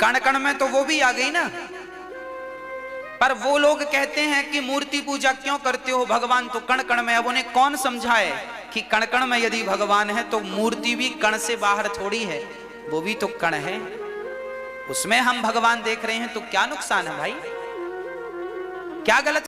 Speaker 1: कण कण में तो वो भी आ गई ना। पर वो लोग कहते हैं कि मूर्ति पूजा क्यों करते हो, भगवान तो कण कण में। अब उन्हें कौन समझाए कि कण कण में यदि भगवान है तो मूर्ति भी कण से बाहर थोड़ी है, वो भी तो कण है, उसमें हम भगवान देख रहे हैं, तो क्या नुकसान है भाई, क्या गलत